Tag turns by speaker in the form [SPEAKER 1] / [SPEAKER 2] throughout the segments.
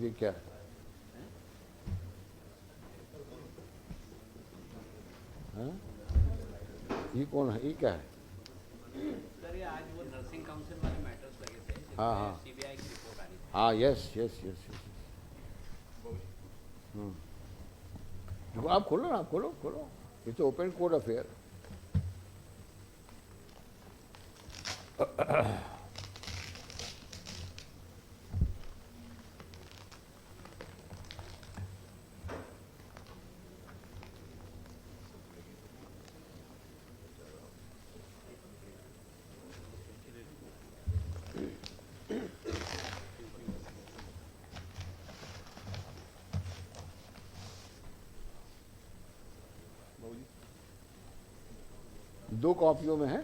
[SPEAKER 1] ये क्या है? हाँ? ये कौन है? ये क्या है?
[SPEAKER 2] सर ये आज वो नर्सिंग काउंसिल वाले मैटर्स लगे थे जिसमें
[SPEAKER 1] हाँ, हाँ।
[SPEAKER 2] सीबीआई की रिपोर्ट आ रही थी।
[SPEAKER 1] हाँ, यस यस यस यस। देखो, आप खोलो ना, आप खोलो खोलो। It's open code affair. दो कॉपियों में है।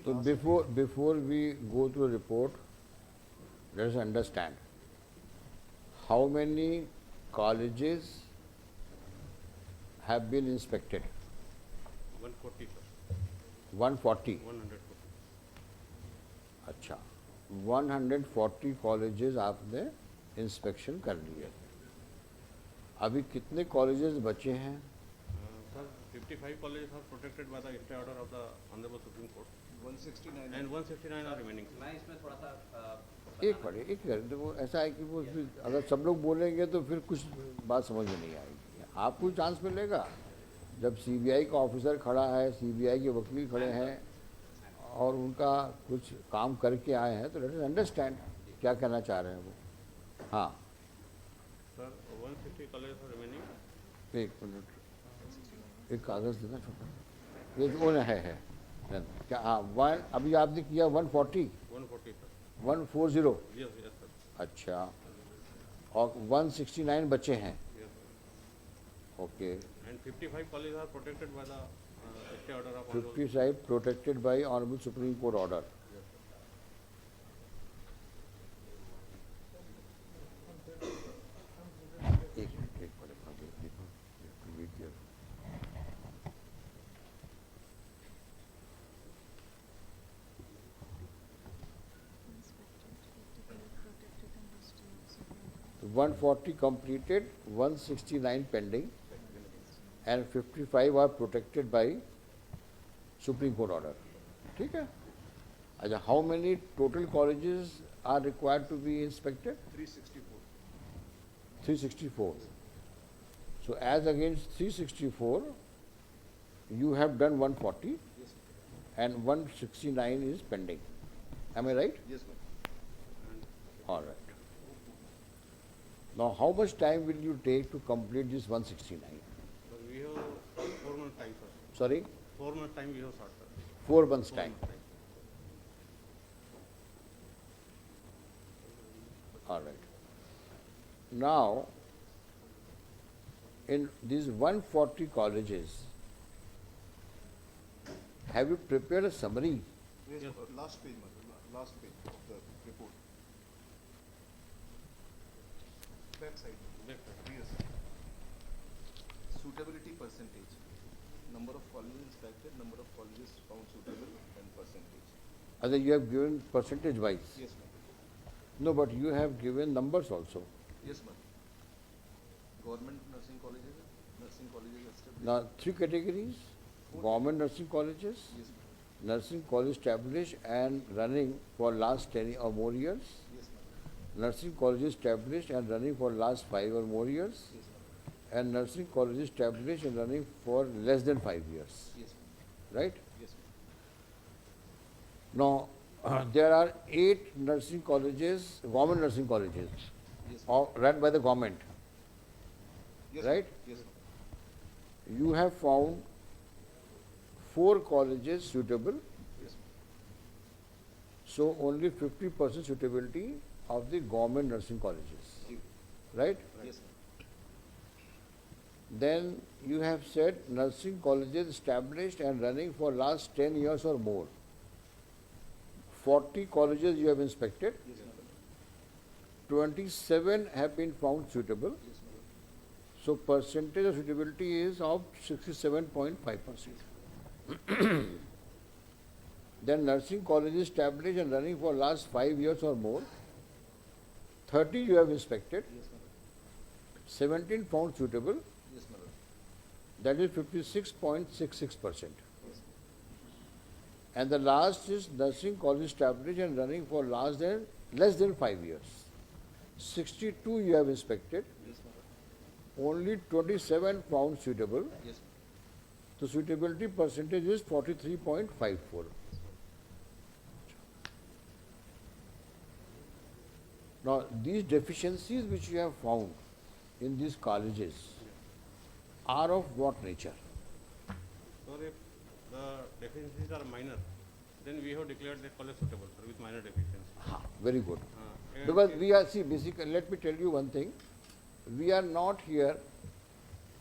[SPEAKER 1] तो before we go to report, let us understand how many colleges have been inspected?
[SPEAKER 2] 140 sir.
[SPEAKER 1] 140.
[SPEAKER 2] 140।
[SPEAKER 1] अच्छा, 140 कॉलेजेस आपने इंस्पेक्शन कर लिए। अभी कितने कॉलेजेस बचे हैं?
[SPEAKER 2] Sir 55 colleges are protected by the stay order of the Honorable Supreme Court. 169 and 169 are remaining. मैं इसमें थोड़ा सा
[SPEAKER 1] एक पढ़े एक कर। देखो, ऐसा है कि वो फिर अगर सब लोग बोलेंगे तो फिर कुछ बात समझ में नहीं आएगी। आपको चांस मिलेगा जब सीबीआई का ऑफिसर खड़ा है, सीबीआई के वकील खड़े हैं और उनका कुछ काम करके आए हैं, तो लेट अस अंडरस्टैंड क्या कहना चाह रहे हैं वो। हाँ
[SPEAKER 2] सर 150 colleges are remaining.
[SPEAKER 1] एक मिनट, एक कागज़ देना छोटा। ये जो है क्या? हाँ, वन अभी आपने किया 140
[SPEAKER 2] 140 सर।
[SPEAKER 1] 140।
[SPEAKER 2] Yes yes sir.
[SPEAKER 1] अच्छा, और 169 बच्चे हैं।
[SPEAKER 2] Yes sir.
[SPEAKER 1] Okay,
[SPEAKER 2] And 55 colleges are protected by the stay order of
[SPEAKER 1] 55 protected by Honorable Supreme Court order.
[SPEAKER 2] Yes, sir.
[SPEAKER 1] एक मिनट, एक मिनट, देखो, be careful. So 140 completed, 169 pending, and 55 are protected by Supreme Court order. ठीक है? अच्छा, how many total colleges are required to be inspected?
[SPEAKER 2] 364.
[SPEAKER 1] 364. So as against 364, you have done 140
[SPEAKER 2] Yes,
[SPEAKER 1] and 169 is pending. Am I right?
[SPEAKER 2] yes, ma'am.
[SPEAKER 1] All right. Now, how much time will you take to complete this 169?
[SPEAKER 2] We have 4 months time, sir.
[SPEAKER 1] Sorry?
[SPEAKER 2] 4 months time we have, sir.
[SPEAKER 1] 4 months
[SPEAKER 2] 4
[SPEAKER 1] time.
[SPEAKER 2] months time.
[SPEAKER 1] All right. Now, in these 140 colleges, have you prepared a summary?
[SPEAKER 3] Yes,
[SPEAKER 2] Yes.
[SPEAKER 3] last page, madam, last page of the report. Back side.
[SPEAKER 2] Back side.
[SPEAKER 3] Yes. Suitability percentage. Number of colleges inspected, number of colleges found suitable, and percentage.
[SPEAKER 1] Other you have given percentage wise.
[SPEAKER 3] Yes, ma'am.
[SPEAKER 1] No, but you have given numbers also.
[SPEAKER 3] Yes, ma'am. Government nursing colleges established.
[SPEAKER 1] Now, 3 categories: government nursing colleges,
[SPEAKER 3] Yes, ma'am.
[SPEAKER 1] nursing college established and running for last 10 or more years,
[SPEAKER 3] Yes, ma'am.
[SPEAKER 1] nursing colleges established and running for last 5 or more years,
[SPEAKER 3] Yes, ma'am.
[SPEAKER 1] and nursing colleges established and running for less than 5 years.
[SPEAKER 3] Yes, ma'am.
[SPEAKER 1] Right?
[SPEAKER 3] Yes, ma'am.
[SPEAKER 1] Now, there are 8 nursing colleges, government nursing colleges,
[SPEAKER 3] Yes, ma'am.
[SPEAKER 1] run by the government.
[SPEAKER 3] Yes,
[SPEAKER 1] Right?
[SPEAKER 3] ma'am. Yes, ma'am.
[SPEAKER 1] You have found 4 colleges suitable,
[SPEAKER 3] Yes, ma'am.
[SPEAKER 1] so only 50% suitability of the government nursing colleges. Right?
[SPEAKER 3] Yes, ma'am.
[SPEAKER 1] Then you have said nursing colleges established and running for last 10 years or more. 40 colleges you have inspected,
[SPEAKER 3] Yes, ma'am.
[SPEAKER 1] 27 have been found suitable.
[SPEAKER 3] Yes, ma'am.
[SPEAKER 1] So percentage of suitability is of 67.5%. then nursing college is established and running for last 5 years or more. 30 you have inspected,
[SPEAKER 3] Yes, madam.
[SPEAKER 1] 17 found suitable,
[SPEAKER 3] Yes, madam.
[SPEAKER 1] that is 56.66%.
[SPEAKER 3] Yes.
[SPEAKER 1] And the last is nursing college established and running for less than 5 years. 62 you have inspected,
[SPEAKER 3] Yes, madam.
[SPEAKER 1] only 27 found suitable.
[SPEAKER 3] Yes,
[SPEAKER 1] The suitability percentage is 43.54. Now, these deficiencies which you have found in these colleges are of what nature?
[SPEAKER 2] So if the deficiencies are minor, then we have declared the college suitable, sir, with minor deficiencies.
[SPEAKER 1] Very good.
[SPEAKER 2] And
[SPEAKER 1] Because we are, see, basically, let me tell you one thing. We are not here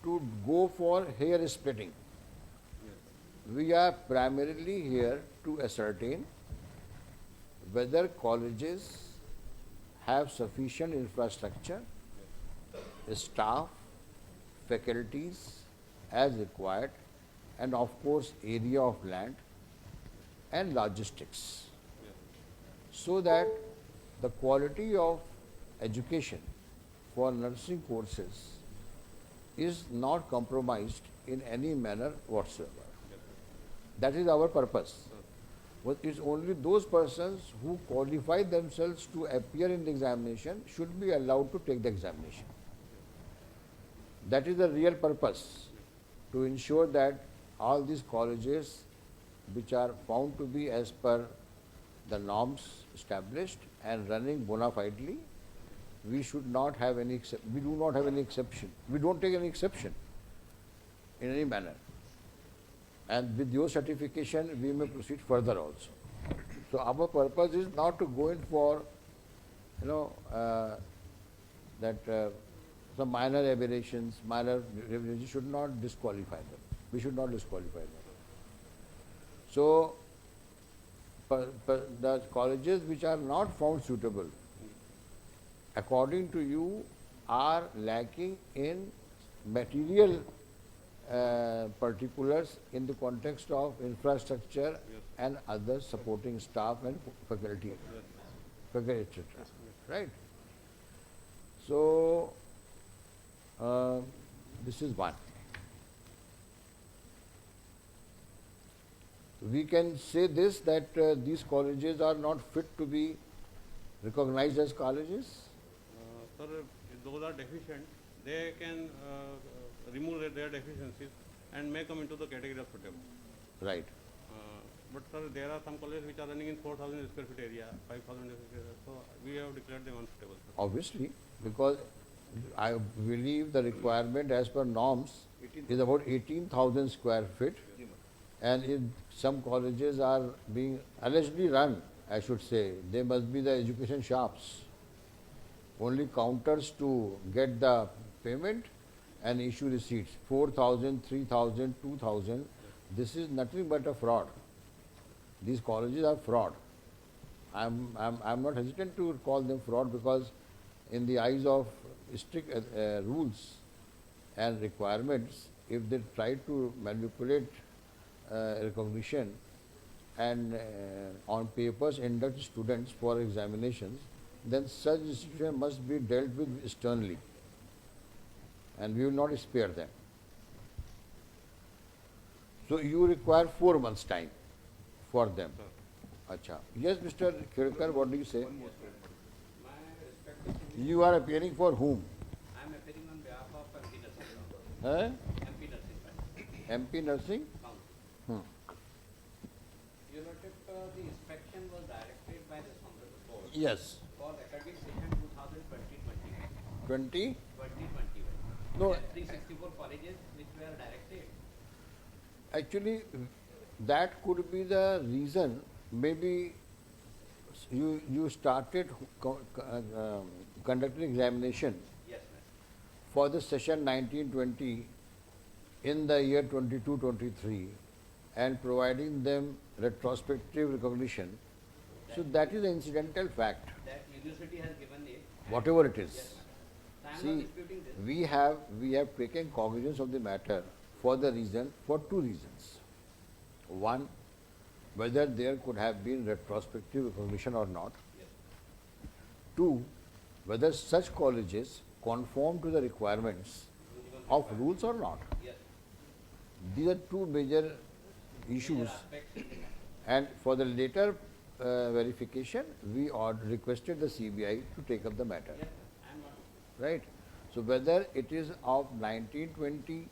[SPEAKER 1] to go for hair splitting. We are primarily here to ascertain whether colleges have sufficient infrastructure, staff, faculties as required, and of course area of land and logistics, so that the quality of education for nursing courses is not compromised in any manner whatsoever. That is our purpose. But it's only those persons who qualify themselves to appear in the examination should be allowed to take the examination. That is the real purpose, to ensure that all these colleges which are found to be as per the norms established and running bona fidely, we should not have any, we do not have any exception. We don't take any exception in any manner. And with your certification, we may proceed further also. So our purpose is not to go in for, some minor aberrations, minor deviations. Should not disqualify them. We should not disqualify them. So the colleges which are not found suitable, according to you, are lacking in material particulars in the context of infrastructure and other supporting staff and faculty, etc. Right? So, this is one. We can say this, that these colleges are not fit to be recognized as colleges.
[SPEAKER 2] Sir, if those are deficient, they can remove their deficiencies and may come into the category of suitable.
[SPEAKER 1] Right.
[SPEAKER 2] But sir, there are some colleges which are running in 4,000 square feet area, 5,000 square feet area, so we have declared them unsuitable. Sir.
[SPEAKER 1] Obviously, because I believe the requirement as per norms is about 18,000 square feet, and if some colleges are being allegedly run, I should say, they must be the education shops, only counters to get the payment and issue receipts, 4,000, 3,000, 2,000. This is nothing but a fraud. These colleges are fraud. I'm not hesitant to call them fraud, because in the eyes of strict rules and requirements, if they try to manipulate recognition and on papers induct students for examinations, then such institution must be dealt with sternly, and we will not spare them. So you require 4 months' time for them. Acha. Yes, Mr. Khirkar, what do you say?
[SPEAKER 4] My respected senior,
[SPEAKER 1] You are appearing for whom?
[SPEAKER 4] I am appearing on behalf of Mpnrc.
[SPEAKER 1] Eh?
[SPEAKER 4] Mpnrc.
[SPEAKER 1] MP Nursing?
[SPEAKER 4] Your Lordship, the inspection was directed by this honorable board
[SPEAKER 1] Yes.
[SPEAKER 4] for academic session 2020-21.
[SPEAKER 1] 20?
[SPEAKER 4] 2021.
[SPEAKER 1] No.
[SPEAKER 4] There are 364 colleges which were directed.
[SPEAKER 1] Actually, that could be the reason. Maybe you started conducting examination
[SPEAKER 4] Yes, ma'am.
[SPEAKER 1] for the session 1920 in the year 22-23 and providing them retrospective recognition. So that is an incidental fact,
[SPEAKER 4] That university has given it.
[SPEAKER 1] whatever it is.
[SPEAKER 4] Yes, ma'am. So I am
[SPEAKER 1] See,
[SPEAKER 4] not disputing this.
[SPEAKER 1] we have taken cognizance of the matter for 2 reasons. One, whether there could have been retrospective recognition or not. 2, whether such colleges conform to the requirements of rules or not.
[SPEAKER 4] Yes.
[SPEAKER 1] These are two major issues, and for the later verification, we requested the CBI to take up the matter.
[SPEAKER 4] Yes, I'm not.
[SPEAKER 1] Right? So whether it is of 1920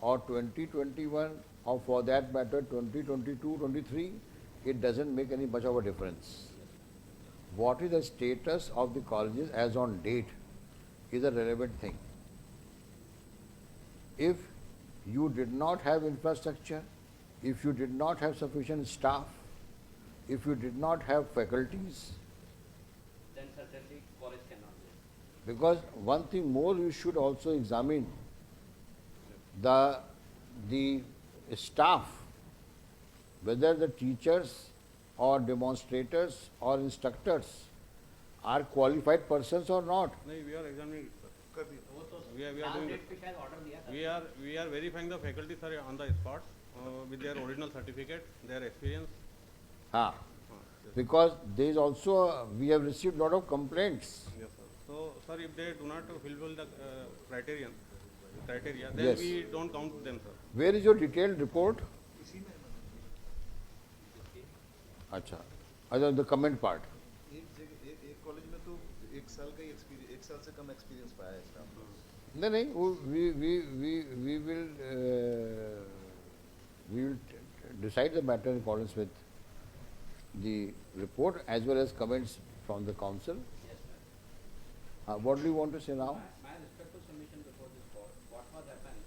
[SPEAKER 1] or 2021 or for that matter 2022, 23, it doesn't make any much of a difference. What is the status of the colleges as on date is a relevant thing. If you did not have infrastructure, if you did not have sufficient staff, if you did not have faculties,
[SPEAKER 4] Then certainly college cannot do it.
[SPEAKER 1] because one thing more you should also examine the staff, whether the teachers or demonstrators or instructors are qualified persons or not.
[SPEAKER 2] No, we are examining it, sir.
[SPEAKER 4] वो तो
[SPEAKER 2] We are
[SPEAKER 4] last
[SPEAKER 2] doing
[SPEAKER 4] date
[SPEAKER 2] it.
[SPEAKER 4] पे शायद order दिया था.
[SPEAKER 2] We are verifying the faculty, sir, on the spot with their original certificate, their experience.
[SPEAKER 1] Ah,
[SPEAKER 2] Yes,
[SPEAKER 1] because there is also, we have received lot of complaints.
[SPEAKER 2] yes, sir. So, sir, if they do not fulfill the criteria, then
[SPEAKER 1] Yes.
[SPEAKER 2] we don't count them, sir.
[SPEAKER 1] Where is your detailed report? अच्छा, अच्छा, the comment part.
[SPEAKER 3] एक जगह एक college में तो 1 साल का ही experience, 1 साल से कम एक्सपीरियंस पाया है स्टाफ ने।
[SPEAKER 1] नहीं, वो we will decide the matter in accordance with the report as well as comments from the council.
[SPEAKER 4] Yes, sir.
[SPEAKER 1] What do you want to say now?
[SPEAKER 4] My respectful submission before this court. What was happened?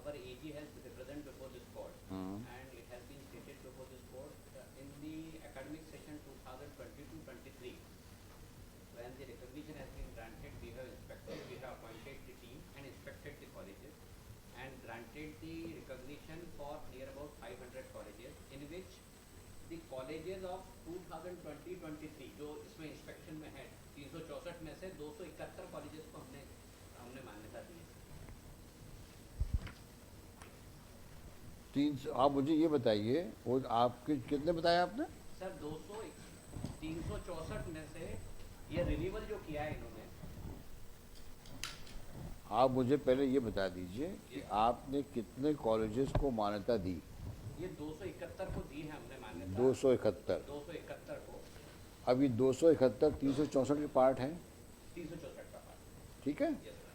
[SPEAKER 4] Our AG has represented before this court, and it has been stated before this court in the academic session 2022-23, when the recognition has been granted, we have inspected, we have appointed the team and inspected the colleges and granted the recognition for near about 500 colleges, in which the colleges of 2020-23 जो इसमें inspection में है 364 में से 271 colleges को हमने मान्यता दी है।
[SPEAKER 1] आप मुझे ये बताइए, वो आपके कितने बताया आपने?
[SPEAKER 4] सर 364 में से ये रिन्यूअल जो किया है इन्होंने,
[SPEAKER 1] आप मुझे पहले ये बता दीजिए कि आपने कितने कॉलेजेस को मान्यता दी?
[SPEAKER 4] ये 271 को दी है हमने मान्यता।
[SPEAKER 1] 271।
[SPEAKER 4] 271 को।
[SPEAKER 1] अब ये 271 364 के पार्ट हैं,
[SPEAKER 4] 364 का पार्ट।
[SPEAKER 1] ठीक है?
[SPEAKER 4] Yes sir.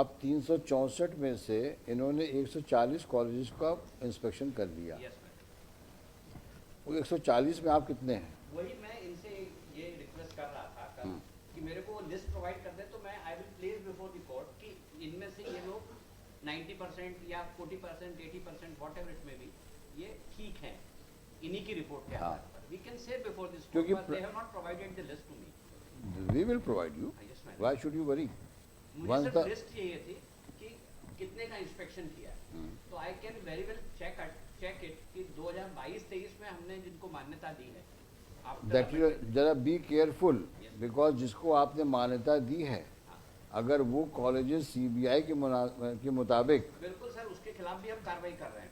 [SPEAKER 1] अब 364 में से इन्होंने 140 कॉलेजेस का इंस्पेक्शन कर दिया।
[SPEAKER 4] Yes sir.
[SPEAKER 1] वो 140 में आप कितने हैं?
[SPEAKER 4] वही मैं इनसे ये रिक्वेस्ट कर रहा था कल कि मेरे को लिस्ट प्रोवाइड कर दे तो मैं I will place before the court कि इनमें से ये लोग 90% या 40%, 80% वॉट एवर इट में भी ये ठीक है इन्हीं की रिपोर्ट के आधार पर। We can say before this court
[SPEAKER 1] क्योंकि
[SPEAKER 4] but they have not provided the list to me.
[SPEAKER 1] We will provide you,
[SPEAKER 4] yes ma'am.
[SPEAKER 1] Why should you worry?
[SPEAKER 4] मुझे सिर्फ लिस्ट चाहिए थी कि कितने का इंस्पेक्शन किया है, तो I can very well check it कि 2022-23 में हमने जिनको मान्यता दी है
[SPEAKER 1] दैट जरा बी केयरफुल, बिकॉज जिसको आपने मान्यता दी है अगर वो कॉलेजेस सीबीआई के मुताबिक,
[SPEAKER 4] बिल्कुल सर उसके खिलाफ भी हम कार्रवाई कर रहे हैं।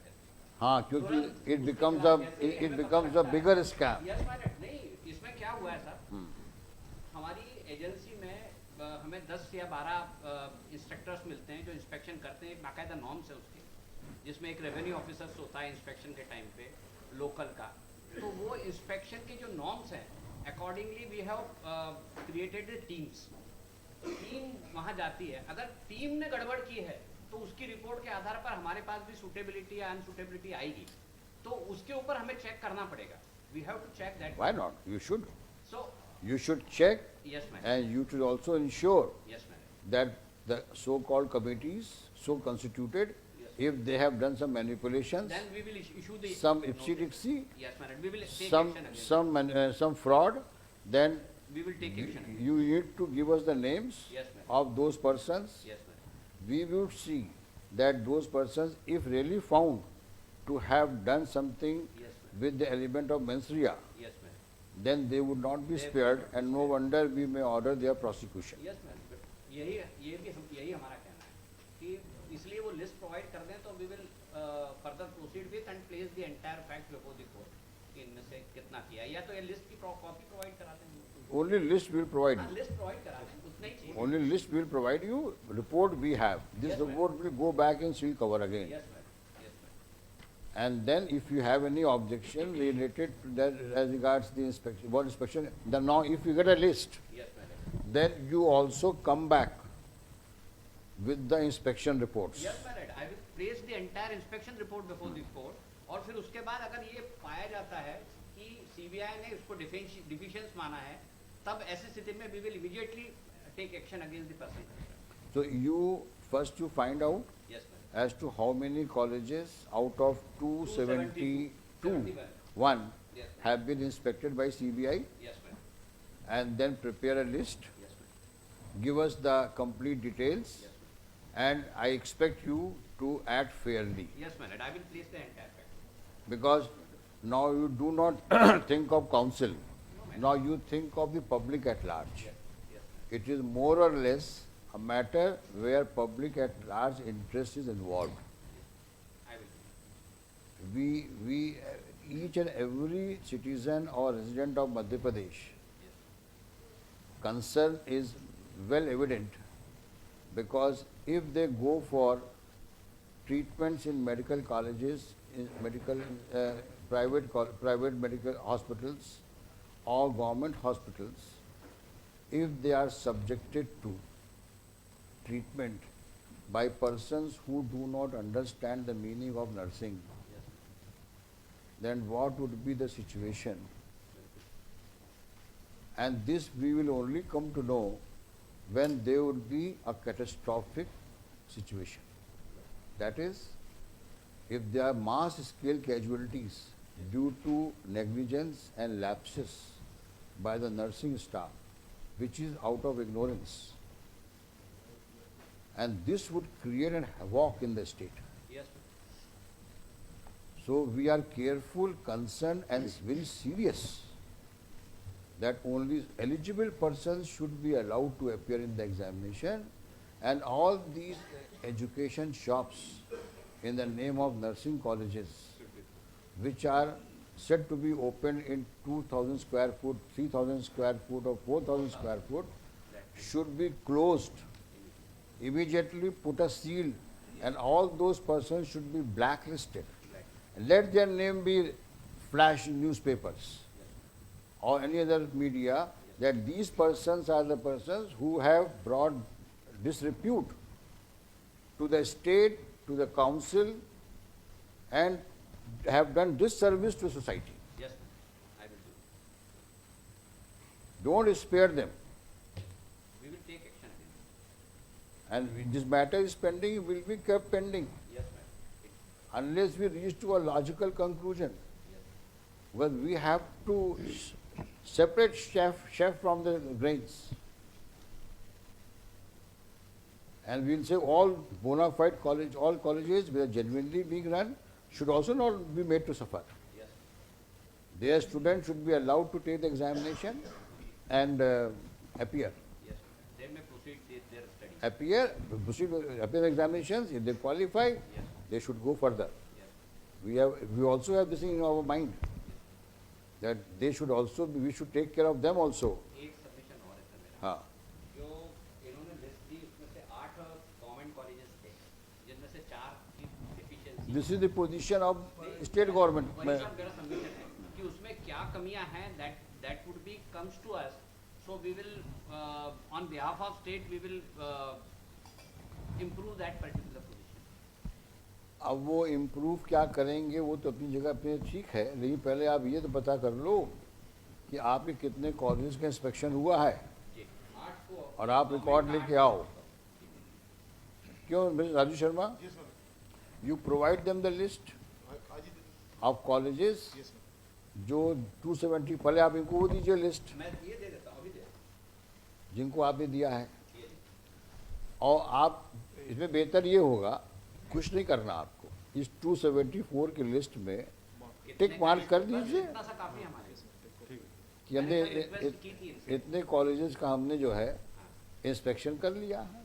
[SPEAKER 1] हाँ, क्योंकि it becomes a bigger scam.
[SPEAKER 4] Yes madam, नहीं इसमें क्या हुआ है सर, हमारी एजेंसी में हमें 10 या 12 इंस्पेक्टर्स मिलते हैं जो इंस्पेक्शन करते हैं, एक बाकायदा नॉर्म्स है उसके, जिसमें एक रेवेन्यू ऑफिसर्स होता है इंस्पेक्शन के टाइम पे लोकल का, तो वो इंस्पेक्शन के जो नॉर्म्स हैं accordingly we have created teams. Team वहाँ जाती है, अगर टीम ने गड़बड़ की है तो उसकी रिपोर्ट के आधार पर हमारे पास भी सुटेबिलिटी या अनसुटेबिलिटी आएगी, तो उसके ऊपर हमें चेक करना पड़ेगा। We have to check that.
[SPEAKER 1] Why not? You should,
[SPEAKER 4] so
[SPEAKER 1] you should check,
[SPEAKER 4] yes madam,
[SPEAKER 1] and you should also ensure
[SPEAKER 4] yes madam,
[SPEAKER 1] that the so-called committees so constituted,
[SPEAKER 4] Yes.
[SPEAKER 1] if they have done some manipulations,
[SPEAKER 4] then we will issue the
[SPEAKER 1] some
[SPEAKER 4] notice.
[SPEAKER 1] ipsy-dixy,
[SPEAKER 4] Yes madam, we will take
[SPEAKER 1] some
[SPEAKER 4] action against
[SPEAKER 1] some fraud, then
[SPEAKER 4] we will take action against
[SPEAKER 1] you need to give us the names
[SPEAKER 4] Yes, ma'am.
[SPEAKER 1] of those persons.
[SPEAKER 4] yes madam,
[SPEAKER 1] We would see that those persons, if really found to have done something
[SPEAKER 4] yes madam,
[SPEAKER 1] with the element of mens rea,
[SPEAKER 4] yes madam,
[SPEAKER 1] then they would not be spared, and no wonder we may order their prosecution.
[SPEAKER 4] yes madam, यही हमारा कहना है कि इसलिए वो list provide कर दें तो we will further proceed with and place the entire fact before the court. कि इनमें से कितना किया, या तो ये लिस्ट की कॉपी प्रोवाइड कराते हैं?
[SPEAKER 1] Only list will provide you.
[SPEAKER 4] List provide कराते हैं, उतना ही चाहिए।
[SPEAKER 1] Only list will provide you. Report we have. This
[SPEAKER 4] Yes, ma'am.
[SPEAKER 1] report will go back in seal cover again.
[SPEAKER 4] Yes ma'am, yes ma'am.
[SPEAKER 1] And then if you have any objection related to that as regards the inspection, what inspection, then now if you get a list,
[SPEAKER 4] yes ma'am,
[SPEAKER 1] then you also come back with the inspection reports.
[SPEAKER 4] Yes ma'am, I will place the entire inspection report before the court, और फिर उसके बाद अगर ये पाया जाता है कि सीबीआई ने उसको डिफिशिएंस माना है, तब ऐसी स्थिति में we will immediately take action against the person.
[SPEAKER 1] So you first you find out
[SPEAKER 4] yes ma'am.
[SPEAKER 1] as to how many colleges out of 272 one
[SPEAKER 4] Yes, ma'am.
[SPEAKER 1] have been inspected by CBI,
[SPEAKER 4] yes ma'am,
[SPEAKER 1] and then prepare a list,
[SPEAKER 4] yes ma'am,
[SPEAKER 1] give us the complete details,
[SPEAKER 4] yes ma'am,
[SPEAKER 1] and I expect you to act fairly,
[SPEAKER 4] yes ma'am, I will place the entire fact.
[SPEAKER 1] because now you do not think of council, now you think of the public at large.
[SPEAKER 4] Yes ma'am,
[SPEAKER 1] It is more or less a matter where public at large interest is involved.
[SPEAKER 4] I will,
[SPEAKER 1] We each and every citizen or resident of Madhya Pradesh, concern is well evident, because if they go for treatments in medical colleges, in medical private medical hospitals or government hospitals, if they are subjected to treatment by persons who do not understand the meaning of nursing, then what would be the situation? And this we will only come to know when there would be a catastrophic situation. That is, if there are mass scale casualties due to negligence and lapses by the nursing staff, which is out of ignorance, and this would create a havoc in the state.
[SPEAKER 4] Yes ma'am,
[SPEAKER 1] So we are careful, concerned, and very serious that only eligible persons should be allowed to appear in the examination, and all these education shops in the name of nursing colleges, which are said to be open in 2,000 square foot, 3,000 square foot or 4,000 square foot, should be closed, immediately put a seal, and all those persons should be blacklisted. Let their name be flash in newspapers or any other media, that these persons are the persons who have brought disrepute to the state, to the council, and have done disservice to society.
[SPEAKER 4] Yes ma'am, I will do,
[SPEAKER 1] Don't spare them.
[SPEAKER 4] We will take action against,
[SPEAKER 1] And this matter is pending, will be kept pending
[SPEAKER 4] yes ma'am,
[SPEAKER 1] unless we reach to a logical conclusion. Well, we have to separate chef from the grains. And we'll say all bona fide all colleges which are genuinely being run should also not be made to suffer.
[SPEAKER 4] Yes,
[SPEAKER 1] Their students should be allowed to take the examination and appear.
[SPEAKER 4] Yes, they may proceed there study,
[SPEAKER 1] Appear examinations. If they qualify,
[SPEAKER 4] yes,
[SPEAKER 1] they should go further.
[SPEAKER 4] Yes,
[SPEAKER 1] We also have this thing in our mind, that they should also be, we should take care of them also.
[SPEAKER 4] एक submission और है sir मेरा,
[SPEAKER 1] हाँ.
[SPEAKER 4] जो इन्होंने list दी उसमें से 8 government colleges थे, जिनमें से 4 की deficiency,
[SPEAKER 1] This is the position of state government.
[SPEAKER 4] वही सब मेरा सबमिशन है कि उसमें क्या कमियां हैं, that would be comes to us, so we will on behalf of state we will improve that particular position.
[SPEAKER 1] अब वो इम्प्रूव क्या करेंगे वो तो अपनी जगह पे ठीक है, लेकिन पहले आप ये तो पता कर लो कि आपके कितने कॉलेज का इंस्पेक्शन हुआ है,
[SPEAKER 4] जी, 8 को
[SPEAKER 1] और आप रिकॉर्ड लेके आओ. क्यों mister Raju Sharma?
[SPEAKER 3] Yes, sir.
[SPEAKER 1] You provide them the list
[SPEAKER 3] आज ही दे दो।
[SPEAKER 1] of colleges
[SPEAKER 3] Yes, sir.
[SPEAKER 1] जो 270, पहले आप इनको वो दीजिए लिस्ट
[SPEAKER 4] मैं ये दे देता हूँ, अभी दे,
[SPEAKER 1] जिनको आपने दिया है.
[SPEAKER 4] ये
[SPEAKER 1] और आप इसमें बेहतर ये होगा, कुछ नहीं करना आपको, इस 274 की लिस्ट में टिक मार्क कर दीजिए
[SPEAKER 4] इतना सा काफी हमारे
[SPEAKER 1] कि हमने
[SPEAKER 4] मैंने कल रिक्वेस्ट की थी इनसे।
[SPEAKER 1] इतने कॉलेजेस का हमने जो है इंस्पेक्शन कर लिया है.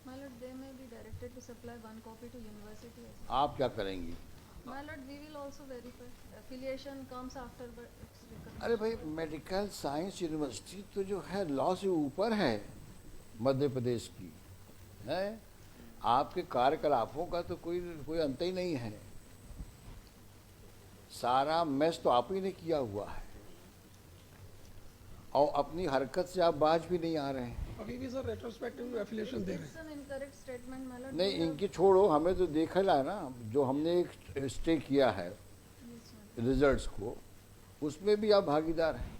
[SPEAKER 5] My lord, they may be directed to supply one copy to university as well.
[SPEAKER 1] आप क्या करेंगी?
[SPEAKER 5] My lord, we will also verify. Affiliation comes after, but it's recognized.
[SPEAKER 1] अरे भाई मेडिकल साइंस यूनिवर्सिटी तो जो है लॉ से ऊपर है मध्य प्रदेश की है। आपके कार्यकलापों का तो कोई कोई अंत ही नहीं है। सारा मेस तो आप ही ने किया हुआ है और अपनी हरकत से आप बाज भी नहीं आ रहे हैं।
[SPEAKER 6] अभी भी सर रेट्रोस्पेक्टिव एफिलिएशन दे रहे
[SPEAKER 5] It's an incorrect statement, my lord.
[SPEAKER 1] नहीं
[SPEAKER 5] We have-
[SPEAKER 1] इनकी छोड़ो, हमें तो देखा है ना जो हमने एक स्टे किया है
[SPEAKER 5] Yes, my
[SPEAKER 1] रिजल्ट्स को, उसमें भी आप भागीदार हैं।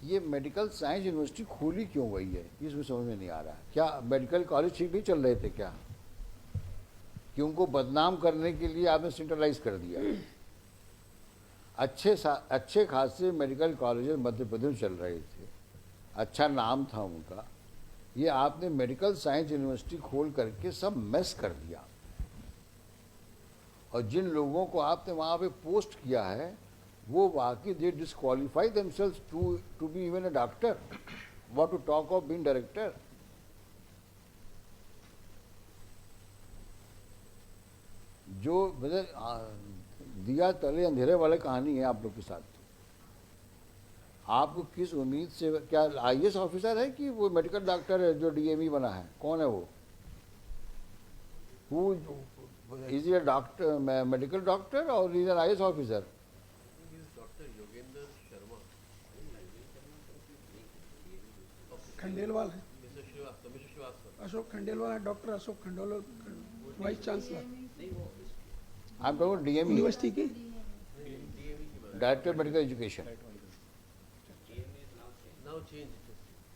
[SPEAKER 1] ये मेडिकल साइंस यूनिवर्सिटी खोली क्यों गई है इसमें समझ में नहीं आ रहा है। क्या मेडिकल कॉलेज ठीक नहीं चल रहे थे क्या कि उनको बदनाम करने के लिए आपने सेंट्रलाइज कर दिया? अच्छे खासे मेडिकल कॉलेजेस मध्य प्रदेश में चल रहे थे, अच्छा नाम था उनका, ये आपने मेडिकल साइंस यूनिवर्सिटी खोल करके सब मेस कर दिया। और जिन लोगों को आपने वहाँ पे पोस्ट किया है वो वाकई they disqualify themselves to be even a doctor, what to talk of being director. जो मतलब दिया तले अंधेरे वाले कहानी है आप लोग के साथ। आपको किस उम्मीद से, क्या आईएएस ऑफिसर है कि वो मेडिकल डॉक्टर है जो डीएमई बना है? कौन है वो? Who is a doctor, medical doctor और is an IAS officer?
[SPEAKER 6] Khandelwal है, अशोक खंडेलवाल है, doctor Ashok Khandelwal, vice chancellor
[SPEAKER 1] I am talking DME,
[SPEAKER 6] university की।
[SPEAKER 1] Director medical education.
[SPEAKER 4] now changed.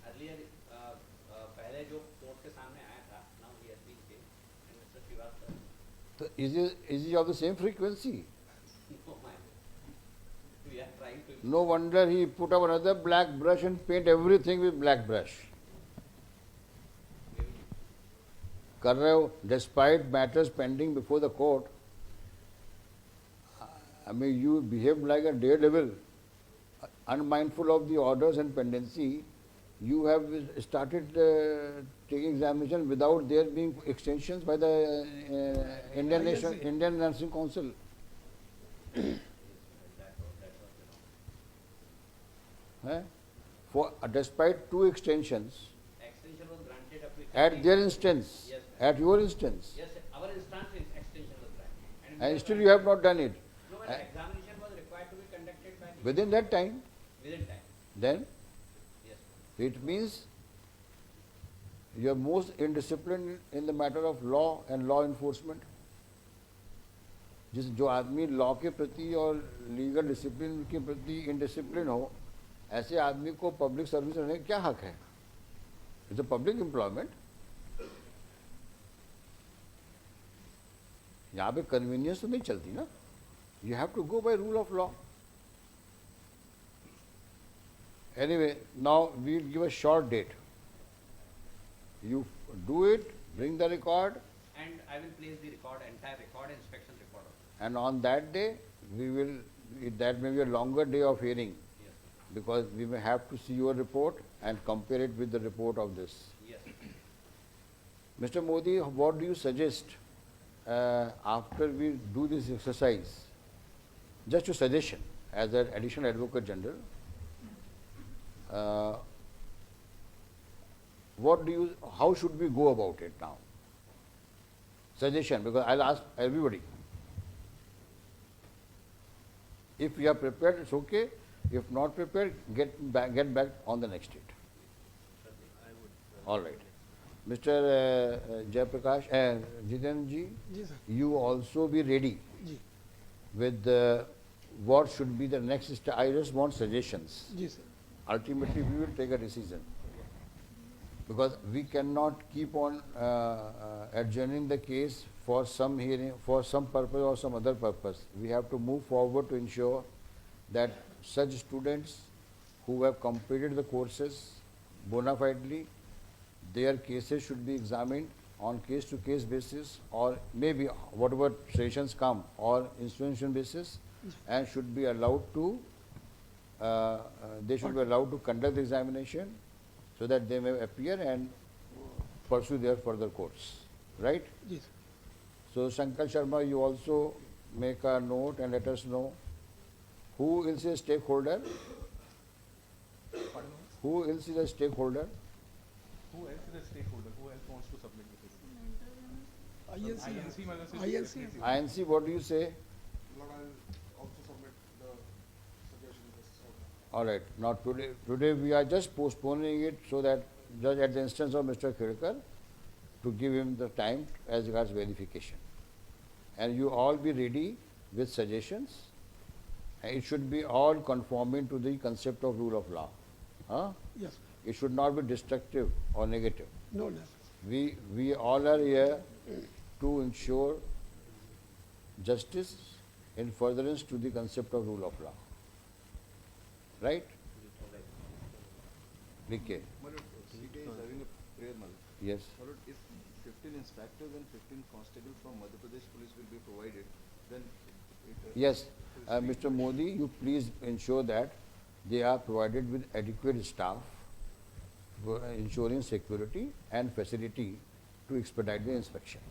[SPEAKER 4] Earlier, पहले जो कोर्ट के सामने आया था, now he has been changed. And Mr. Srivastava,
[SPEAKER 1] तो is of the same frequency?
[SPEAKER 4] no man, we are trying to.
[SPEAKER 1] No wonder he put up another black brush and paint everything with black brush. कर रहे हो despite matters pending before the court. I mean, you behaved like a daredevil, unmindful of the orders and pendency. You have started taking examination without there being extensions by the Indian Nursing Council. For despite two extensions
[SPEAKER 4] Extension was granted up to.
[SPEAKER 1] at their instance,
[SPEAKER 4] Yes,
[SPEAKER 1] at your instance,
[SPEAKER 4] Yes, sir. Our instance is extension was granted.
[SPEAKER 1] and still you have not done it.
[SPEAKER 4] No, but examination was required to be conducted by the.
[SPEAKER 1] Within that time,
[SPEAKER 4] Within time.
[SPEAKER 1] then
[SPEAKER 4] Yes.
[SPEAKER 1] it means you are most indisciplined in the matter of law and law enforcement. जो आदमी law के प्रति और legal discipline के प्रति indiscipline हो, ऐसे आदमी को पब्लिक सर्विस रहने का क्या हक है? It's a public employment. यहाँ पे कन्वीनियंस तो नहीं चलती ना, you have to go by rule of law. Anyway, now we'll give a short date. You do it, bring the record,
[SPEAKER 4] And I will place the record, entire record, inspection report.
[SPEAKER 1] and on that day, we will, that may be a longer day of hearing,
[SPEAKER 4] Yes.
[SPEAKER 1] because we may have to see your report and compare it with the report of this.
[SPEAKER 4] Yes.
[SPEAKER 1] Mr. Modi, what do you suggest after we do this exercise? Just a suggestion, as an additional advocate general, how should we go about it now? Suggestion, because I'll ask everybody. If we are prepared, it's okay. If not prepared, get back on the next date. All right. Mr. Jayaprakash, Jiten ji,
[SPEAKER 6] जी sir,
[SPEAKER 1] you also be ready
[SPEAKER 6] जी
[SPEAKER 1] with what should be the next step. I just want suggestions.
[SPEAKER 6] जी sir,
[SPEAKER 1] Ultimately, we will take a decision, because we cannot keep on adjourning the case for some hearing, for some purpose or some other purpose. We have to move forward to ensure that such students who have completed the courses bona fidely, their cases should be examined on case-to-case basis, or maybe whatever sessions come, or institution basis, and should be allowed to they should be allowed to conduct the examination so that they may appear and pursue their further course. Right?
[SPEAKER 6] जी sir,
[SPEAKER 1] So Shankar Sharma, you also make a note and let us know who else is a stakeholder. Who else is a stakeholder?
[SPEAKER 3] Who else is a stakeholder? Who else wants to submit the
[SPEAKER 6] INC,
[SPEAKER 3] INC.
[SPEAKER 6] INC.
[SPEAKER 1] INC, what do you say?
[SPEAKER 7] Lord, I'll also submit the suggestions.
[SPEAKER 1] All right. Now today we are just postponing it so that just at the instance of Mr. Khirkar to give him the time as regards verification. And you all be ready with suggestions. And it should be all conforming to the concept of rule of law. Huh?
[SPEAKER 6] Yes,
[SPEAKER 1] It should not be destructive or negative.
[SPEAKER 6] no less.
[SPEAKER 1] We all are here to ensure justice in furtherance to the concept of rule of law. Right? Likhye.
[SPEAKER 3] Malad, CBI is having a prayer, Malad.
[SPEAKER 1] Yes.
[SPEAKER 3] Malad, if 15 inspectors and 15 constables from Madhya Pradesh police will be provided, then
[SPEAKER 1] Yes. Mr. Modi, you please ensure that they are provided with adequate staff for ensuring security and facility to expedite the inspection.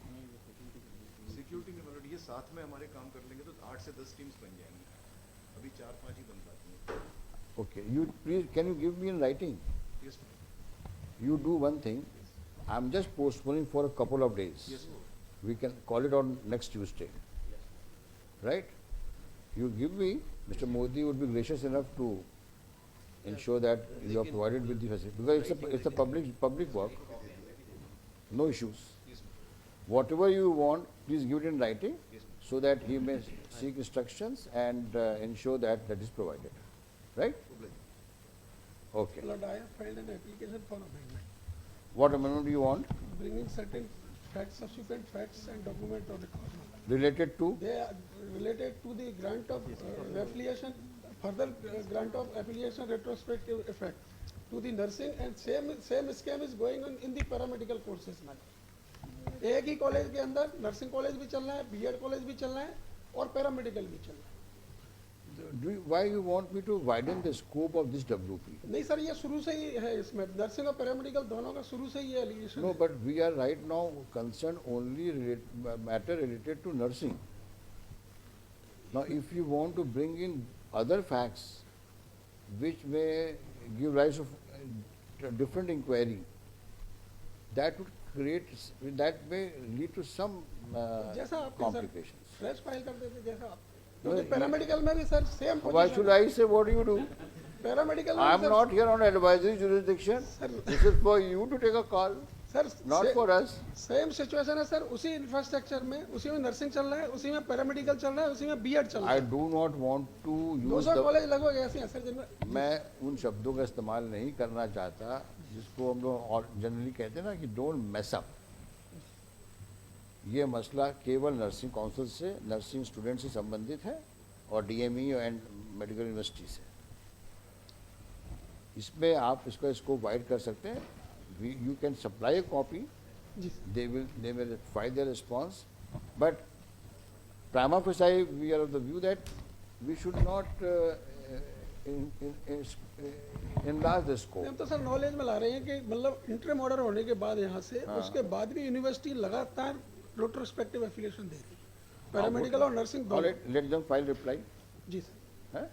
[SPEAKER 3] Security में मतलब ये साथ में हमारे काम कर लेंगे तो 8 से 10 टीम्स बन जाएंगी. अभी 4-5 ही बन पाती हैं.
[SPEAKER 1] Okay. You please, can you give me in writing?
[SPEAKER 3] Yes, ma'am.
[SPEAKER 1] You do one thing. I'm just postponing for a couple of days.
[SPEAKER 3] Yes, sir.
[SPEAKER 1] We can call it on next Tuesday. Right? You give me, Mr. Modi would be gracious enough to ensure that you are provided with the facility. Because it's a public work. No issues.
[SPEAKER 3] Yes, ma'am.
[SPEAKER 1] Whatever you want, please give it in writing
[SPEAKER 3] Yes, ma'am.
[SPEAKER 1] so that he may seek instructions and ensure that that is provided. Right? Okay.
[SPEAKER 6] Lord, I have filed an application for amendment,
[SPEAKER 1] What amendment do you want?
[SPEAKER 6] bringing certain facts, subsequent facts and document of record.
[SPEAKER 1] Related to?
[SPEAKER 6] They are related to the grant of affiliation, further grant of affiliation retrospective effect to the nursing, and same scam is going on in the paramedical courses. एक ही college के अंदर nursing college भी चल रहा है, BEd college भी चल रहा है और पैरामेडिकल भी चल रहा है.
[SPEAKER 1] Why you want me to widen the scope of this WP?
[SPEAKER 6] नहीं सर, ये शुरू से ही है, इसमें नर्सिंग और पैरामेडिकल दोनों का शुरू से ही ये एलिगेशन
[SPEAKER 1] No,
[SPEAKER 6] है.
[SPEAKER 1] but we are right now concerned only matter related to nursing. Now, if you want to bring in other facts which may give rise of different inquiry, that would create, that may lead to some
[SPEAKER 6] जैसा आपके sir
[SPEAKER 1] complications.
[SPEAKER 6] Fresh file कर देते जैसा आप,
[SPEAKER 1] No,
[SPEAKER 6] क्योंकि paramedical में भी sir same
[SPEAKER 1] Why should I say what do you do?
[SPEAKER 6] Paramedical
[SPEAKER 1] I am not here on advisory jurisdiction. This is for you to take a call,
[SPEAKER 6] sir
[SPEAKER 1] not for us.
[SPEAKER 6] Same situation है sir, उसी infrastructure में, उसी में nursing चल रहा है, उसी में पैरामेडिकल चल रहा है, उसी में बीएड चल रहा
[SPEAKER 1] I
[SPEAKER 6] है.
[SPEAKER 1] do not want to use
[SPEAKER 6] 200
[SPEAKER 1] the
[SPEAKER 6] college लगभग ऐसे हैं सर जिनमें.
[SPEAKER 1] मैं उन शब्दों का इस्तेमाल नहीं करना चाहता जिसको हम लोग जनरली कहते हैं ना कि डोंट मेस अप. ये मसला केवल नर्सिंग काउंसिल से, नर्सिंग स्टूडेंट से संबंधित है और डीएमई एंड मेडिकल यूनिवर्सिटी से. इसमें आप इसका स्कोप वाइड कर सकते हैं. You can supply a copy,
[SPEAKER 6] जी
[SPEAKER 1] they will find their response, but prima facie we are of the view that we should not enlarge the scope.
[SPEAKER 6] हम तो सर नॉलेज में ला रहे हैं कि मतलब इंटरम ऑर्डर होने के बाद यहाँ से उसके बाद भी यूनिवर्सिटी लगातार रेट्रोस्पेक्टिव एफिलिएशन दे रही है, पैरामेडिकल और नर्सिंग
[SPEAKER 1] All
[SPEAKER 6] दोनों.
[SPEAKER 1] right, let them file reply.
[SPEAKER 6] जी sir.
[SPEAKER 1] Huh?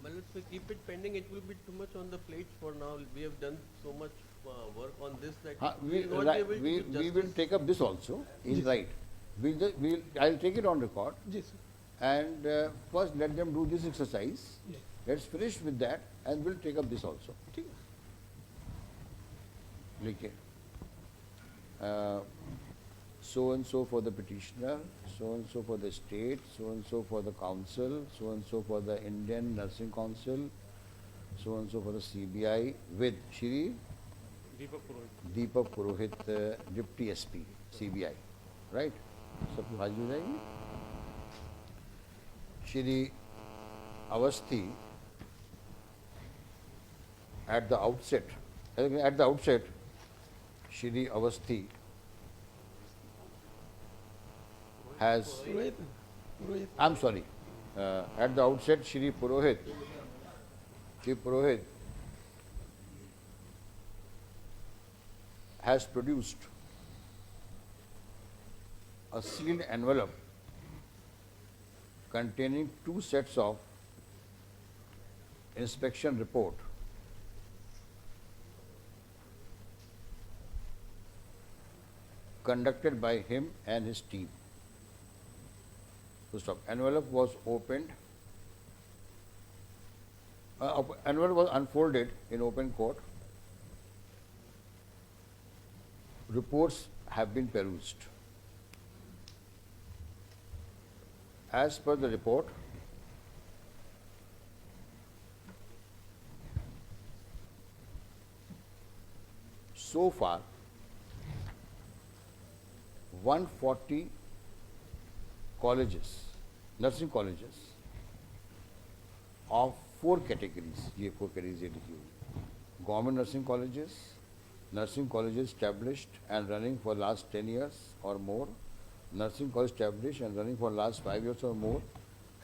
[SPEAKER 8] Well, if we keep it pending, it will be too much on the plate for now. We have done so much work on this that we will not be able to
[SPEAKER 1] We
[SPEAKER 8] do
[SPEAKER 1] will
[SPEAKER 8] justice.
[SPEAKER 1] take up this also in right. I'll take it on record
[SPEAKER 6] जी sir.
[SPEAKER 1] and first let them do this exercise.
[SPEAKER 6] जी
[SPEAKER 1] Let's finish with that and we'll take up this also.
[SPEAKER 6] ठीक है.
[SPEAKER 1] लिखे so and so for the petitioner, so and so for the state, so and so for the council, so and so for the Indian Nursing Council, so and so for the CBI with Shri Deepak Purohit, Deputy SP, CBI, right? सब हाजिर हो जाएंगे. Shri Avasthi at the outset, Shri Avasthi has,
[SPEAKER 6] Rohit Rohit
[SPEAKER 1] I'm sorry, at the outset, Shri Purohit has produced a sealed envelope containing 2 sets of inspection report conducted by him and his team. So stop. Envelope was opened. Envelope was unfolded in open court. Reports have been perused. As per the report, so far 140 colleges, nursing colleges of 4 categories, ये 4 categories ये लिखी हुई, government nursing colleges established and running for last 10 years or more, nursing college established and running for last 5 years or more,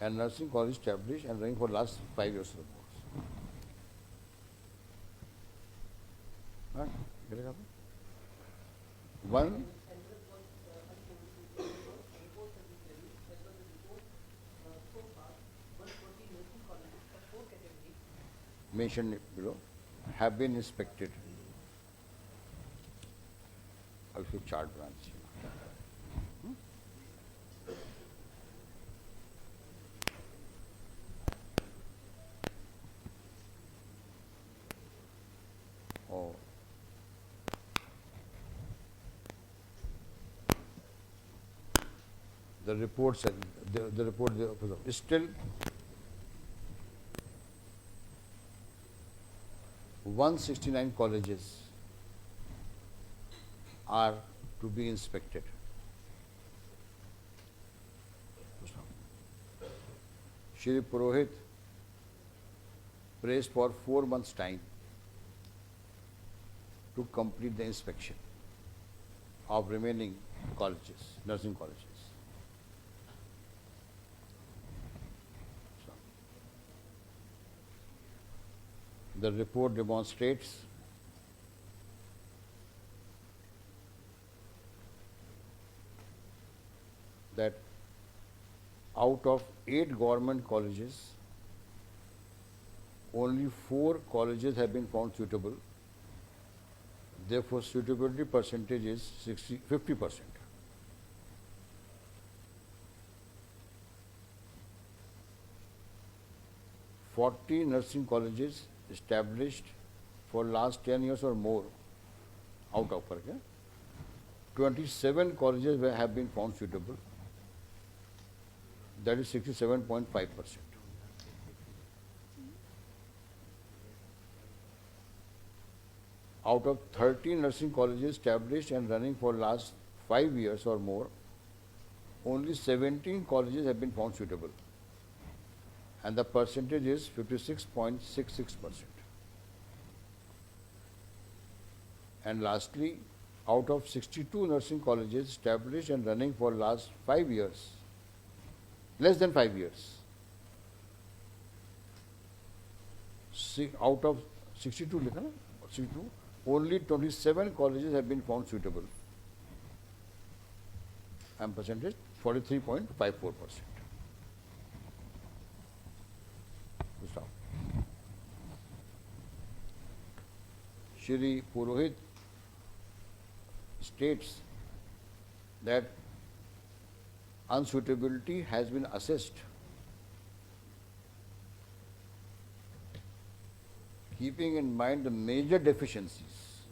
[SPEAKER 1] and nursing college established and running for last 5 years or more. Right? Get it up? One. Mentioned below have been inspected. I'll show chart branch. Oh. The report said the report is still 169 colleges are to be inspected. Shri Rohit prays for 4 months' time to complete the inspection of remaining colleges, nursing colleges. The report demonstrates that out of 8 government colleges, only 4 colleges have been found suitable. Therefore, suitability percentage is 50%. Forty nursing colleges established for last 10 years or more, out of 27 colleges have been found suitable. That is 67.5%. Out of 30 nursing colleges established and running for last 5 years or more, only 17 colleges have been found suitable, and the percentage is 56.66%. And lastly, out of 62 nursing colleges established and running for last 5 years, less than 5 years, out of 62, 62, only 27 colleges have been found suitable, and percentage 43.54%. Shri Purohit states that unsuitability has been assessed keeping in mind the major deficiencies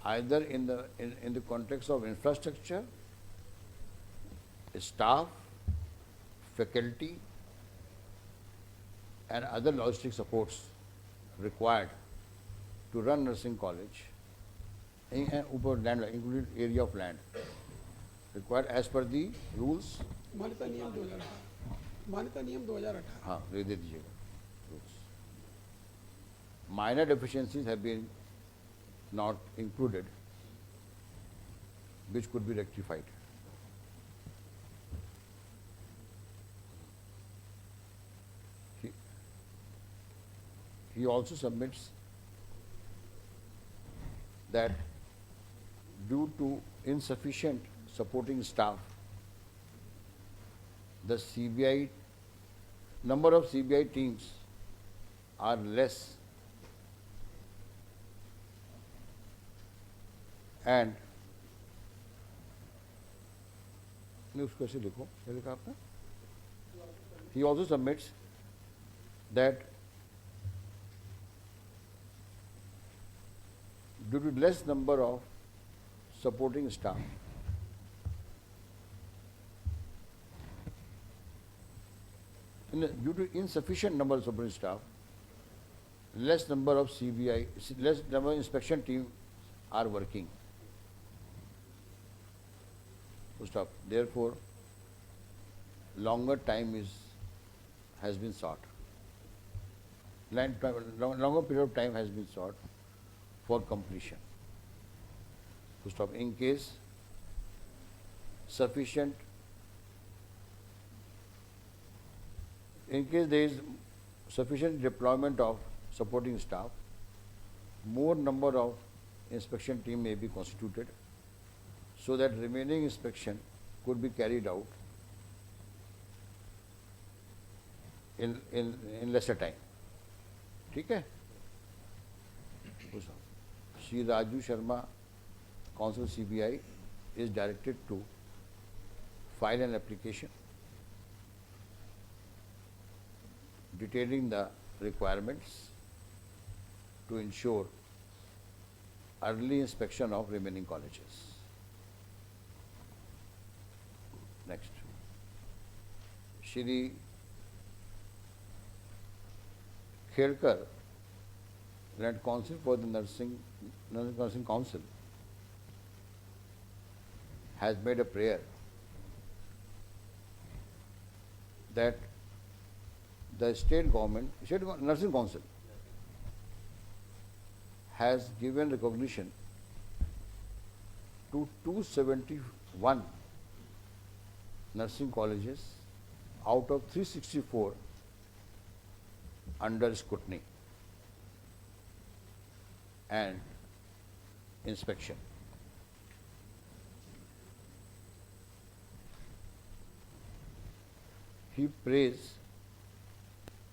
[SPEAKER 1] either in the context of infrastructure, staff, faculty, and other logistic supports required to run nursing college in land, including area of land required as per the rules.
[SPEAKER 6] मान्यता नियम 2018
[SPEAKER 1] हाँ, दे दीजिएगा rules. Minor deficiencies have been not included, which could be rectified. He also submits that due to insufficient supporting staff, the CBI, number of CBI teams are less, and उसको ऐसे लिखो, क्या लिखा आपने? He also submits that due to less number of supporting staff, due to insufficient number of supporting staff, less number of CBI, less number of inspection team are working. Stop. Therefore, longer time has been sought. Longer period of time has been sought for completion. Stop. In case there is sufficient deployment of supporting staff, more number of inspection team may be constituted, so that remaining inspection could be carried out in lesser time. ठीक है? Shri Raju Sharma, Counsel CBI, is directed to file an application detailing the requirements to ensure early inspection of remaining colleges. Next. Shri Khelkar, Land Council for the Nursing Council, has made a prayer that the state nursing council has given recognition to 271 nursing colleges out of 364 under scrutiny and inspection. He prays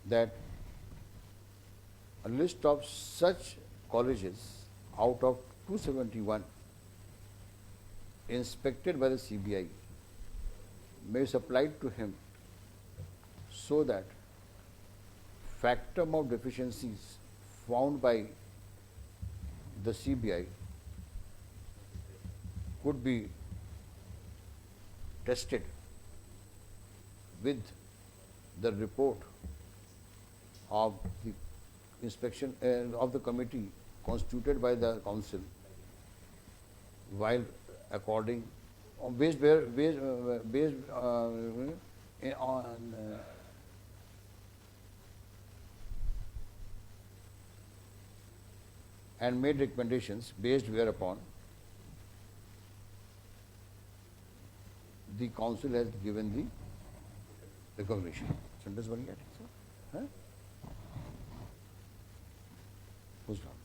[SPEAKER 1] that a list of such colleges out of 271 inspected by the CBI may be supplied to him, so that factum of deficiencies found by the CBI could be tested with the report of the inspection of the committee constituted by the council, while according based on and made recommendations based whereupon the council has given the recognition. Sentence बन गया ठीक से? हैं? Who's done?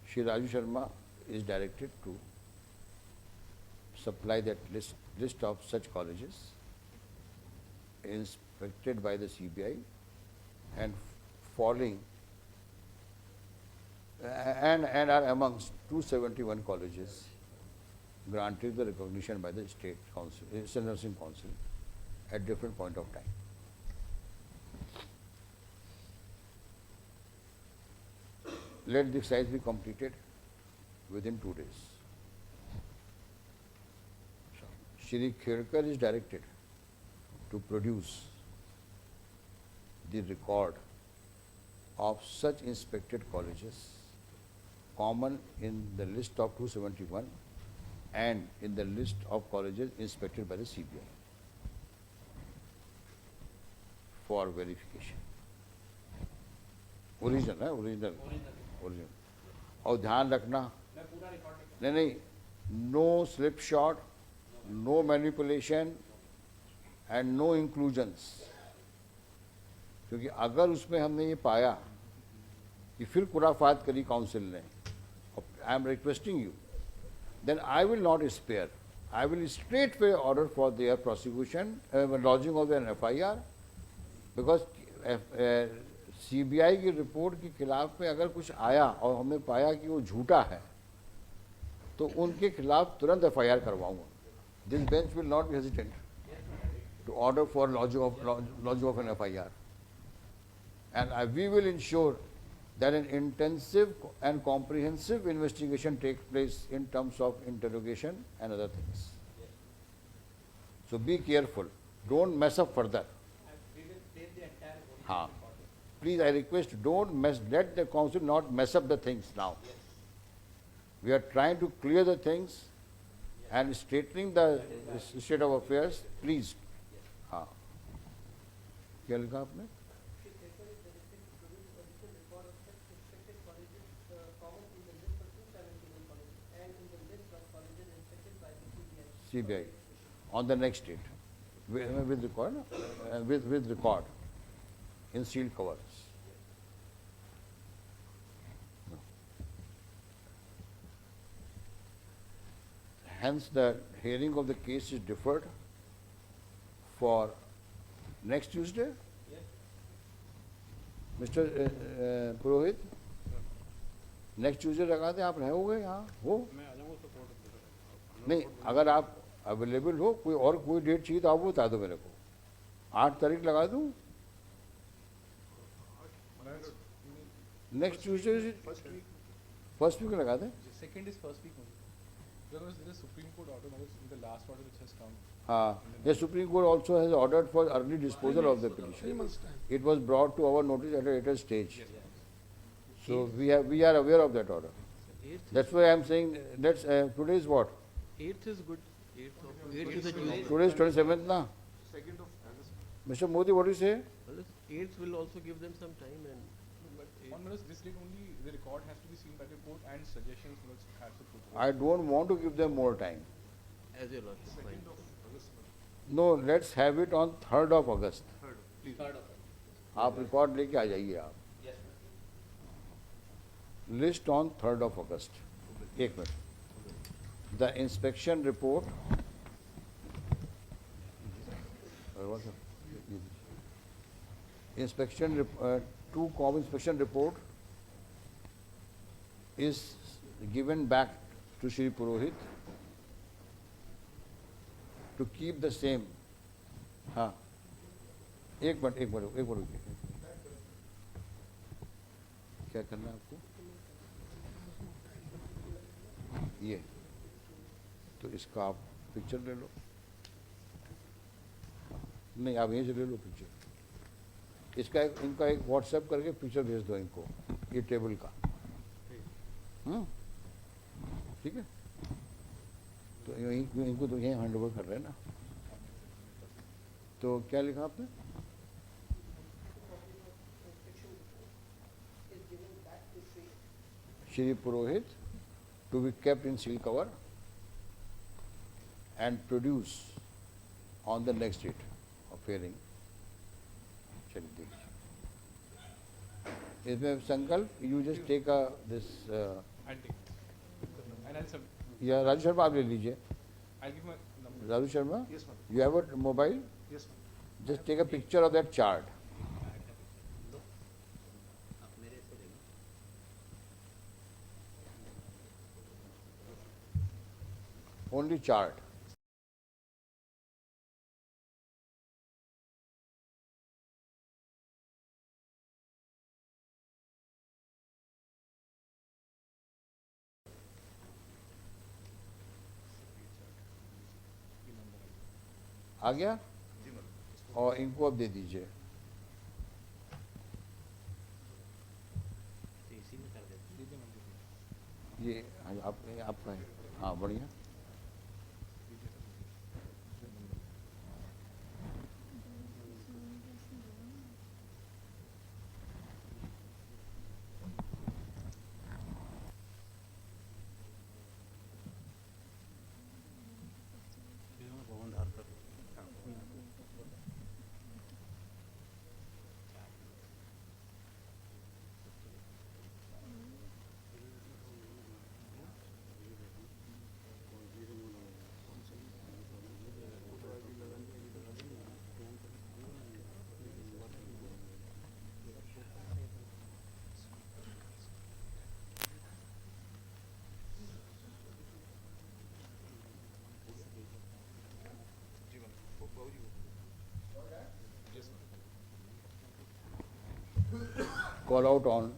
[SPEAKER 1] Shri Raju Sharma is directed to supply that list of such colleges inspected by the CBI and falling and are amongst 271 colleges granted the recognition by the state council, nursing council at different point of time. Let the exercise be completed within 2 days. Shri Khelkar is directed to produce the record of such inspected colleges common in the list of 271 and in the list of colleges inspected by the CBI for verification. Original है, original. और ध्यान रखना, नहीं, no slip shot, no manipulation and no inclusions. क्योंकि अगर उसमें हमने ये पाया कि फिर खुराफात करी काउंसिल ने, I am requesting you then I will not spare. I will straightway order for their prosecution, lodging of an FIR, because CBI की रिपोर्ट के खिलाफ में अगर कुछ आया और हमने पाया कि वो झूठा है तो उनके खिलाफ तुरंत FIR करवाऊंगा. This bench will not be hesitant to order for lodging of an FIR. And we will ensure that an intensive and comprehensive investigation takes place in terms of interrogation and other things. So be careful. Don't mess up further.
[SPEAKER 4] We will save the entire original
[SPEAKER 1] Haan.
[SPEAKER 4] report.
[SPEAKER 1] Please, I request, let the council not mess up the things now. We are trying to clear the things and straightening the state of affairs. Please. हाँ. क्या लिखा आपने? CBI on the next date with record, with record in sealed covers. No. Hence, the hearing of the case is deferred for next Tuesday. Mr. Purohit, next Tuesday लगा दें. आप रहोगे यहाँ हो?
[SPEAKER 2] मैं आ जाऊँगा तो कोर्ट
[SPEAKER 1] नहीं, अगर आप अवेलेबल हो, कोई और कोई डेट चाहिए तो आप बता दो मेरे को. 8 तारीख लगा दूँ. नेक्स्ट ट्यूजडे फर्स्ट वीक लगा दें.
[SPEAKER 9] Second is first week only. Because the Supreme Court order, the last order which has come.
[SPEAKER 1] The Supreme Court also has ordered for early disposal of the
[SPEAKER 6] 3
[SPEAKER 1] petition.
[SPEAKER 6] months time.
[SPEAKER 1] It was brought to our notice at a later stage. So we are aware of that order. That's why I am saying let's today is what?
[SPEAKER 8] 8th is good. 8th is a Tuesday.
[SPEAKER 1] Today is 27th na.
[SPEAKER 7] 2nd of August.
[SPEAKER 1] Mr. Modi, what do you say?
[SPEAKER 8] Well, 8th will also give them some time and.
[SPEAKER 9] But on this date only, the record has to be seen by the court and suggestions will have to put.
[SPEAKER 1] I don't want to give them more time.
[SPEAKER 8] As your lordship. Fine.
[SPEAKER 7] 2nd of August.
[SPEAKER 1] No, let's have it on 3rd of August.
[SPEAKER 7] Please.
[SPEAKER 4] Third of it.
[SPEAKER 1] आप record लेके आ जाइए आप.
[SPEAKER 4] Yes, sir.
[SPEAKER 1] List on 3rd of August. एक minute. The inspection report. Inspection, two inspection report is given back to Shri Purohit to keep the same. हाँ. एक minute रुकिए. क्या करना है आपको? ये तो इसका आप पिक्चर ले लो. नहीं, आप यहीं से ले लो पिक्चर. इनका एक व्हाट्सएप करके पिक्चर भेज दो इनको, ये टेबल का. ठीक है. तो इनको तो यहीं हैंड ओवर कर रहे हैं ना. तो क्या लिखा आपने? Shri Purohit to be kept in seal cover and produce on the next date of hearing. चलिए देखिए. इसमें संकल्प, you just take this.
[SPEAKER 9] I'll take. And I'll sub.
[SPEAKER 1] या राजू शर्मा आप ले लीजिए.
[SPEAKER 9] I'll give my number.
[SPEAKER 1] Raju Sharma,
[SPEAKER 7] Yes, ma'am.
[SPEAKER 1] you have a mobile?
[SPEAKER 7] Yes, ma'am.
[SPEAKER 1] Just take a picture of that chart.
[SPEAKER 4] आप मेरे से ले लो.
[SPEAKER 1] Only chart. आ गया? और इनको अब दे दीजिए.
[SPEAKER 4] तो इसी में कर देते हैं.
[SPEAKER 1] ये आपका है. हाँ, बढ़िया.
[SPEAKER 2] पवन धार कर.
[SPEAKER 1] call out on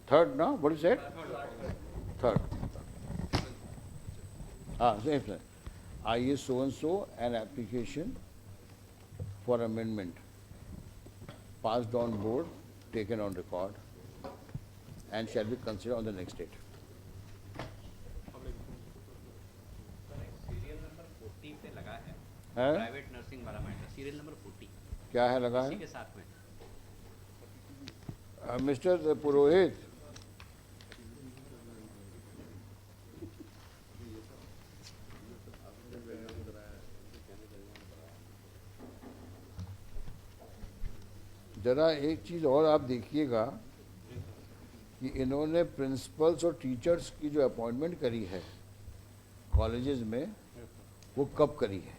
[SPEAKER 1] third, no? What is that? Third. Same thing. I so and so an application for amendment passed on board, taken on record, and shall be considered on the next date.
[SPEAKER 4] Serial number 40 पे लगा है
[SPEAKER 1] है?
[SPEAKER 4] Private nursing वाला matter, serial number 40
[SPEAKER 1] क्या है लगा
[SPEAKER 4] इसी
[SPEAKER 1] है?
[SPEAKER 4] के साथ में
[SPEAKER 1] मिस्टर पुरोहित, जरा एक चीज़ और आप देखिएगा कि इन्होंने प्रिंसिपल्स और टीचर्स की जो अपॉइंटमेंट करी है कॉलेजेस में, वो कब करी है?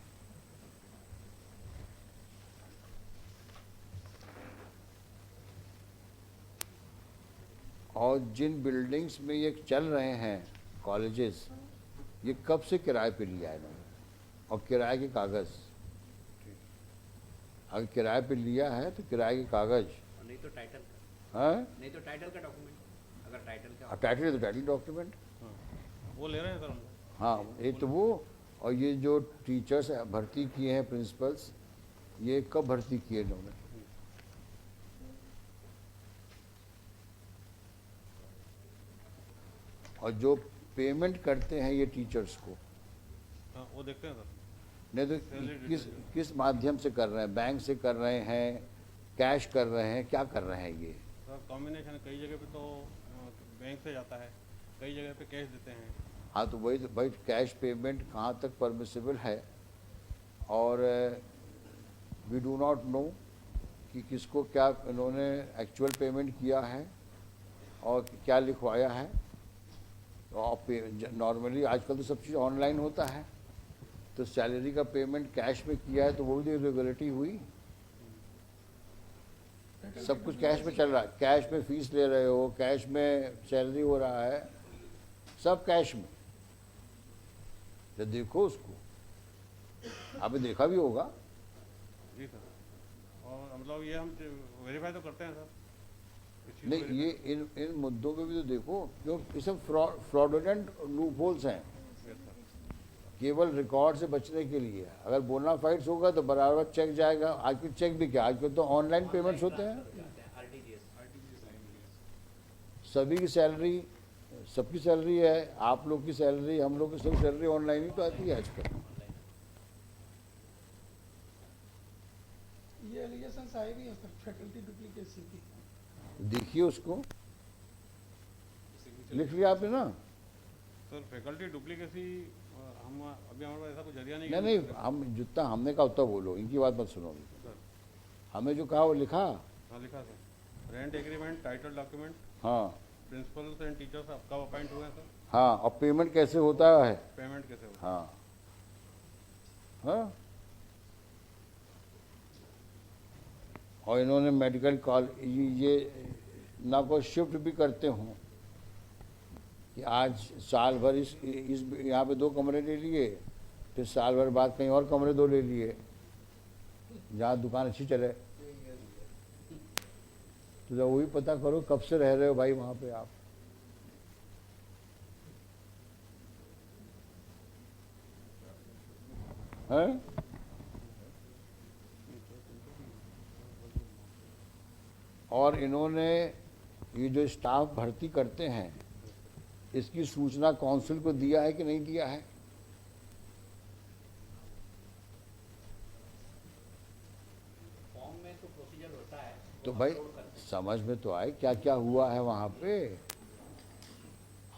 [SPEAKER 1] और जिन बिल्डिंग्स में ये चल रहे हैं कॉलेजेस, ये कब से किराए पे लिया है इन्होंने? और किराए के कागज़, अगर किराए पे लिया है तो किराए के कागज़,
[SPEAKER 4] और नहीं तो टाइटल का,
[SPEAKER 1] हाँ?
[SPEAKER 4] नहीं तो टाइटल का डॉक्यूमेंट, अगर टाइटल का
[SPEAKER 1] टाइटल है तो टाइटल डॉक्यूमेंट,
[SPEAKER 2] वो ले रहे हैं सर हम।
[SPEAKER 1] हाँ ये तो वो। और ये जो टीचर्स भर्ती किए हैं प्रिंसिपल्स, ये कब भर्ती किए इन्होंने? और जो पेमेंट करते हैं ये टीचर्स को,
[SPEAKER 2] हाँ, वो देखते हैं सर।
[SPEAKER 1] नहीं तो किस माध्यम से कर रहे हैं? बैंक से कर रहे हैं, कैश कर रहे हैं, क्या कर रहे हैं ये?
[SPEAKER 2] सर कॉम्बिनेशन, कई जगह पे तो बैंक से जाता है, कई जगह पे कैश देते हैं।
[SPEAKER 1] हाँ तो वही भाई, कैश पेमेंट कहाँ तक परमिसिबल है? और वी डू नॉट नो कि किसको क्या इन्होंने एक्चुअल पेमेंट किया है और क्या लिखवाया है। और नॉर्मली आजकल तो सब चीज़ ऑनलाइन होता है, तो सैलरी का पेमेंट कैश में किया है तो वो भी इरेगुलरिटी हुई। सब कुछ कैश में चल रहा है, कैश में फीस ले रहे हो, कैश में सैलरी हो रहा है, सब कैश में। जब देखो उसको, आपने देखा भी होगा।
[SPEAKER 2] जी सर, और मतलब ये हम वेरीफाई तो करते हैं सर। इस चीज़ को
[SPEAKER 1] नहीं,
[SPEAKER 2] verify-
[SPEAKER 1] ये इन मुद्दों पे भी तो देखो, जो ये सब फ्रॉडुलेंट लूपहोल्स हैं,
[SPEAKER 2] Yes, sir.
[SPEAKER 1] केवल रिकॉर्ड से बचने के लिए। अगर बोनाफाइड्स होगा तो बराबर चेक जाएगा। आजकल चेक भी क्या, आजकल तो ऑनलाइन पेमेंट्स होते हैं।
[SPEAKER 4] आरटीजीएस
[SPEAKER 1] सभी की सैलरी, सबकी सैलरी है, आप लोग की सैलरी, हम लोग की सब सैलरी ऑनलाइन ही तो आती है आजकल।
[SPEAKER 6] ये एलिगेशंस आए भी हैं सर फैकल्टी डुप्लीकेसी की।
[SPEAKER 1] देखिए उसको, लिख लिया आपने ना?
[SPEAKER 2] सर फैकल्टी डुप्लीकेसी हम अभी हमारे पास ऐसा कुछ जरिया नहीं
[SPEAKER 1] नहीं नहीं, हम जितना हमने कहा उतना बोलो, इनकी बात मत सुनो।
[SPEAKER 2] सर।
[SPEAKER 1] हमें जो कहा वो लिखा।
[SPEAKER 2] हाँ लिखा sir, rent agreement, title document,
[SPEAKER 1] हाँ
[SPEAKER 2] प्रिंसिपल्स एंड टीचर्स कब अपॉइंट हुए हैं सर,
[SPEAKER 1] हाँ, और पेमेंट कैसे होता है?
[SPEAKER 2] पेमेंट कैसे होगा।
[SPEAKER 1] हाँ हाँ। और इन्होंने मेडिकल कॉल ये ना को शिफ्ट भी करते हों कि आज साल भर इस यहाँ पे 2 कमरे ले लिए, फिर साल भर बाद कहीं और कमरे 2 ले लिए, जहाँ दुकान अच्छी चले। तो जब वही पता करो कब से रह रहे हो भाई वहाँ पे आप। हैं? और इन्होंने ये जो स्टाफ भर्ती करते हैं, इसकी सूचना काउंसिल को दिया है कि नहीं दिया है?
[SPEAKER 4] फॉर्म में तो प्रोसीजर होता है,
[SPEAKER 1] तो भाई समझ में तो आए क्या क्या हुआ है वहाँ पे।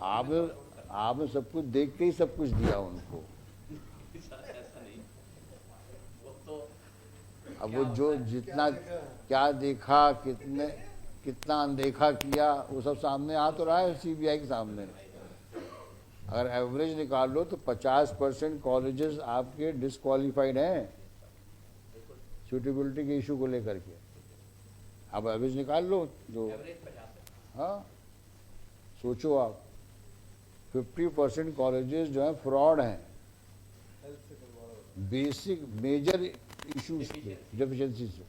[SPEAKER 1] आपने सब कुछ देख के ही सब कुछ दिया उनको।
[SPEAKER 4] ऐसा नहीं, वो तो
[SPEAKER 1] अब वो जो जितना क्या देखा, कितना अनदेखा किया, वो सब सामने आ तो रहा है सीबीआई के सामने। अगर एवरेज निकाल लो तो 50% कॉलेजेस आपके डिसक्वालीफाइड हैं सूटेबिलिटी के इशू को लेकर के। अब एवरेज निकाल लो जो,
[SPEAKER 4] एवरेज 50 है।
[SPEAKER 1] हाँ सोचो आप, 50% कॉलेजेस जो हैं फ्रॉड हैं, बेसिक मेजर इश्यूज पे, डेफिशिएंसी से।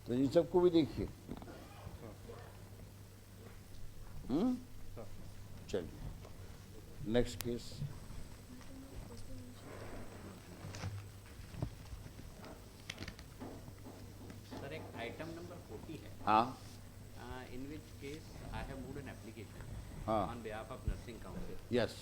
[SPEAKER 1] तो इन सबको भी देखिए। चलिए नेक्स्ट केस।
[SPEAKER 4] Sir, एक item number 40 है.
[SPEAKER 1] हाँ
[SPEAKER 4] In which case I have moved an application
[SPEAKER 1] हाँ
[SPEAKER 4] on behalf of Nursing Council.
[SPEAKER 1] यस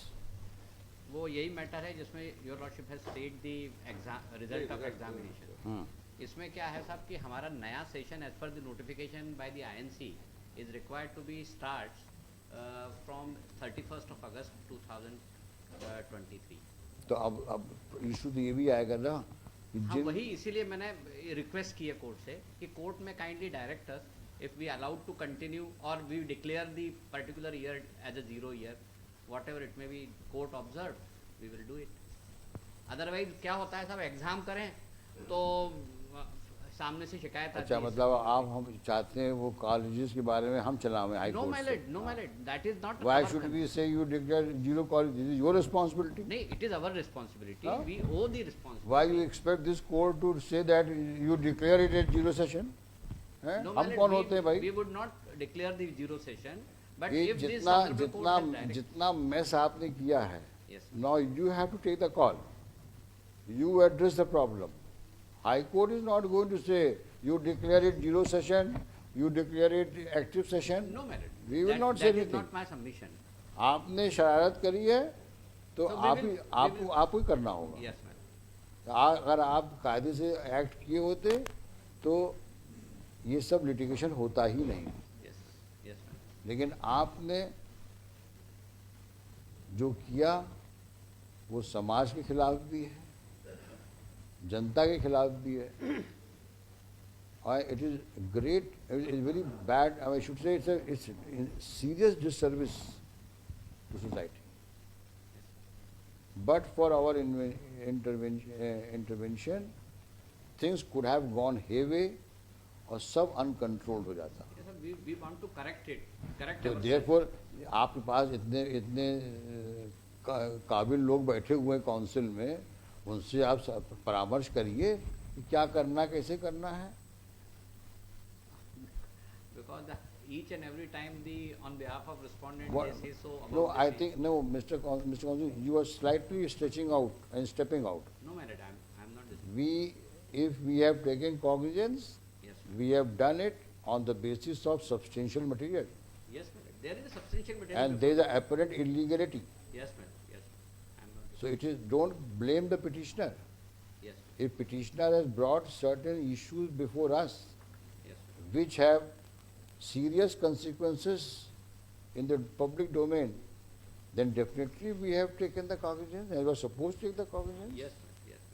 [SPEAKER 4] वो यही मैटर है जिसमें your lordship has state the exam result of examination. इसमें क्या है साहब कि हमारा नया session as per the notification by the INC is required to be start from 31st of August 2023।
[SPEAKER 1] तो अब इशू तो ये भी आएगा ना कि
[SPEAKER 4] हाँ वही इसीलिए मैंने रिक्वेस्ट की है कोर्ट से कि कोर्ट में kindly direct us if we allowed to continue और we declare the particular year as a 0 year whatever it may be court observed we will do it। otherwise क्या होता है साहब एग्जाम करें तो सामने से शिकायत आती
[SPEAKER 1] अच्छा
[SPEAKER 4] है।
[SPEAKER 1] मतलब आप हम चाहते हैं वो कॉलेजेस के बारे में हम चलावें हाई
[SPEAKER 4] नो
[SPEAKER 1] कोर्ट
[SPEAKER 4] माय
[SPEAKER 1] से।
[SPEAKER 4] Lord, no my lord, that is not
[SPEAKER 1] Why should we say you declare 0 college? This is your responsibility.
[SPEAKER 4] नहीं, it is our responsibility,
[SPEAKER 1] Huh?
[SPEAKER 4] we owe the responsibility।
[SPEAKER 1] Why you expect this court to say that you declare it as 0 session? हैं?
[SPEAKER 4] No, my
[SPEAKER 1] हम
[SPEAKER 4] lord,
[SPEAKER 1] कौन होते हैं भाई?
[SPEAKER 4] we would not declare the 0 session but
[SPEAKER 1] ये
[SPEAKER 4] if this
[SPEAKER 1] जितना
[SPEAKER 4] honorable court has direct-
[SPEAKER 1] जितना mess आपने किया है,
[SPEAKER 4] Yes,
[SPEAKER 1] now you have to take the call. You address the problem. High Court is not going to say you declare it 0 session, you declare it active session.
[SPEAKER 4] no my lord,
[SPEAKER 1] We will
[SPEAKER 4] that,
[SPEAKER 1] not say
[SPEAKER 4] that is
[SPEAKER 1] anything.
[SPEAKER 4] not my submission।
[SPEAKER 1] आपने शरारत करी है तो
[SPEAKER 4] So we
[SPEAKER 1] आप
[SPEAKER 4] will-
[SPEAKER 1] he
[SPEAKER 4] we will-
[SPEAKER 1] आपको ही करना होगा।
[SPEAKER 4] yes my lord।
[SPEAKER 1] अगर आप कायदे से एक्ट किए होते तो ये सब लिटिगेशन होता ही नहीं।
[SPEAKER 4] yes yes my lord।
[SPEAKER 1] लेकिन आपने जो किया वो समाज के खिलाफ भी है, जनता के खिलाफ भी है, और it is great, it is very bad, I should say it's serious disservice to society. But for our intervention things could have gone haywire और सब अनकंट्रोल्ड हो जाता।
[SPEAKER 4] Yes, sir, we want to correct it, correct
[SPEAKER 1] तो
[SPEAKER 4] ourselves।
[SPEAKER 1] Therefore आपके पास इतने इतने काबिल लोग बैठे हुए हैं काउंसिल में, उनसे आप परामर्श करिए कि क्या करना, कैसे करना है।
[SPEAKER 4] because each and every time the on behalf of respondent
[SPEAKER 1] What-
[SPEAKER 4] they say so about
[SPEAKER 1] No,
[SPEAKER 4] the
[SPEAKER 1] I
[SPEAKER 4] same.
[SPEAKER 1] think no, Mr. Counsel, you are slightly stretching out and stepping out.
[SPEAKER 4] No my lord, I'm not this
[SPEAKER 1] If we have taken cognizance,
[SPEAKER 4] yes
[SPEAKER 1] we have done it on the basis of substantial material,
[SPEAKER 4] yes my lord, there is a substantial material
[SPEAKER 1] and there is an apparent illegality.
[SPEAKER 4] yes my lord, yes I'm not this
[SPEAKER 1] So it is, don't blame the petitioner.
[SPEAKER 4] yes
[SPEAKER 1] If petitioner has brought certain issues before us
[SPEAKER 4] yes
[SPEAKER 1] which have serious consequences in the public domain, then definitely we have taken the cognizance and we are supposed to take the cognizance.
[SPEAKER 4] yes yes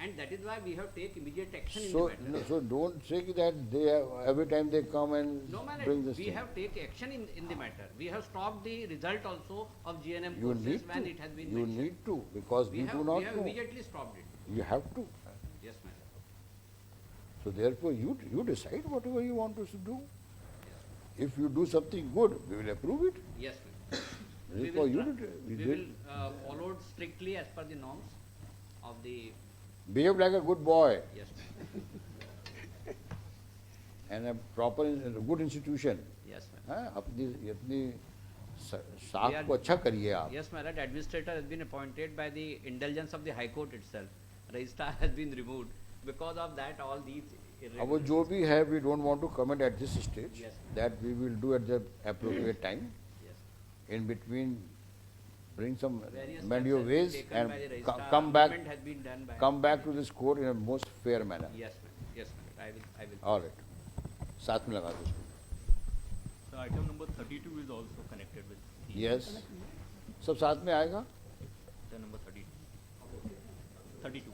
[SPEAKER 4] and that is why we have take immediate action
[SPEAKER 1] So,
[SPEAKER 4] in the matter।
[SPEAKER 1] so don't say that they have, every time they come and
[SPEAKER 4] No, my
[SPEAKER 1] bring
[SPEAKER 4] lord,
[SPEAKER 1] this
[SPEAKER 4] we
[SPEAKER 1] thing.
[SPEAKER 4] have take action in the matter, we have stopped the result also of GNM
[SPEAKER 1] You
[SPEAKER 4] courses
[SPEAKER 1] need
[SPEAKER 4] when
[SPEAKER 1] to,
[SPEAKER 4] it has been
[SPEAKER 1] you
[SPEAKER 4] mentioned।
[SPEAKER 1] need to, because we do not
[SPEAKER 4] we have
[SPEAKER 1] know.
[SPEAKER 4] immediately stopped it,
[SPEAKER 1] You have to.
[SPEAKER 4] yes my lord,
[SPEAKER 1] So therefore, you decide whatever you want us to do. If you do something good, we will approve it.
[SPEAKER 4] yes my lord।
[SPEAKER 1] This
[SPEAKER 4] We
[SPEAKER 1] is for
[SPEAKER 4] will
[SPEAKER 1] you
[SPEAKER 4] try-
[SPEAKER 1] to do.
[SPEAKER 4] we will follow strictly as per the norms of the
[SPEAKER 1] Behave like a good boy
[SPEAKER 4] yes my lord,
[SPEAKER 1] and a proper, good institution.
[SPEAKER 4] yes my lord।
[SPEAKER 1] हाँ, अपनी
[SPEAKER 4] We
[SPEAKER 1] साख
[SPEAKER 4] are-
[SPEAKER 1] को अच्छा करिए आप।
[SPEAKER 4] Yes, my lord, administrator has been appointed by the indulgence of the High Court itself. Registrar has been removed. Because of that, all these
[SPEAKER 1] अब वो जो भी है, we don't want to comment at this stage.
[SPEAKER 4] Yes.
[SPEAKER 1] That we will do at the appropriate time.
[SPEAKER 4] Yes.
[SPEAKER 1] In between, bring some
[SPEAKER 4] Various
[SPEAKER 1] amend
[SPEAKER 4] steps
[SPEAKER 1] your
[SPEAKER 4] has been
[SPEAKER 1] ways
[SPEAKER 4] taken
[SPEAKER 1] and
[SPEAKER 4] by the
[SPEAKER 1] co-
[SPEAKER 4] registrar.
[SPEAKER 1] come back,
[SPEAKER 4] Amendment has been done by.
[SPEAKER 1] come back to this court in a most fair manner.
[SPEAKER 4] Yes, ma'am. Yes, ma'am. I will.
[SPEAKER 1] All right. साथ में लगा दो इसको.
[SPEAKER 9] So item number 32 is also connected with the
[SPEAKER 1] Yes. सब साथ में आएगा.
[SPEAKER 9] item number 32. 32.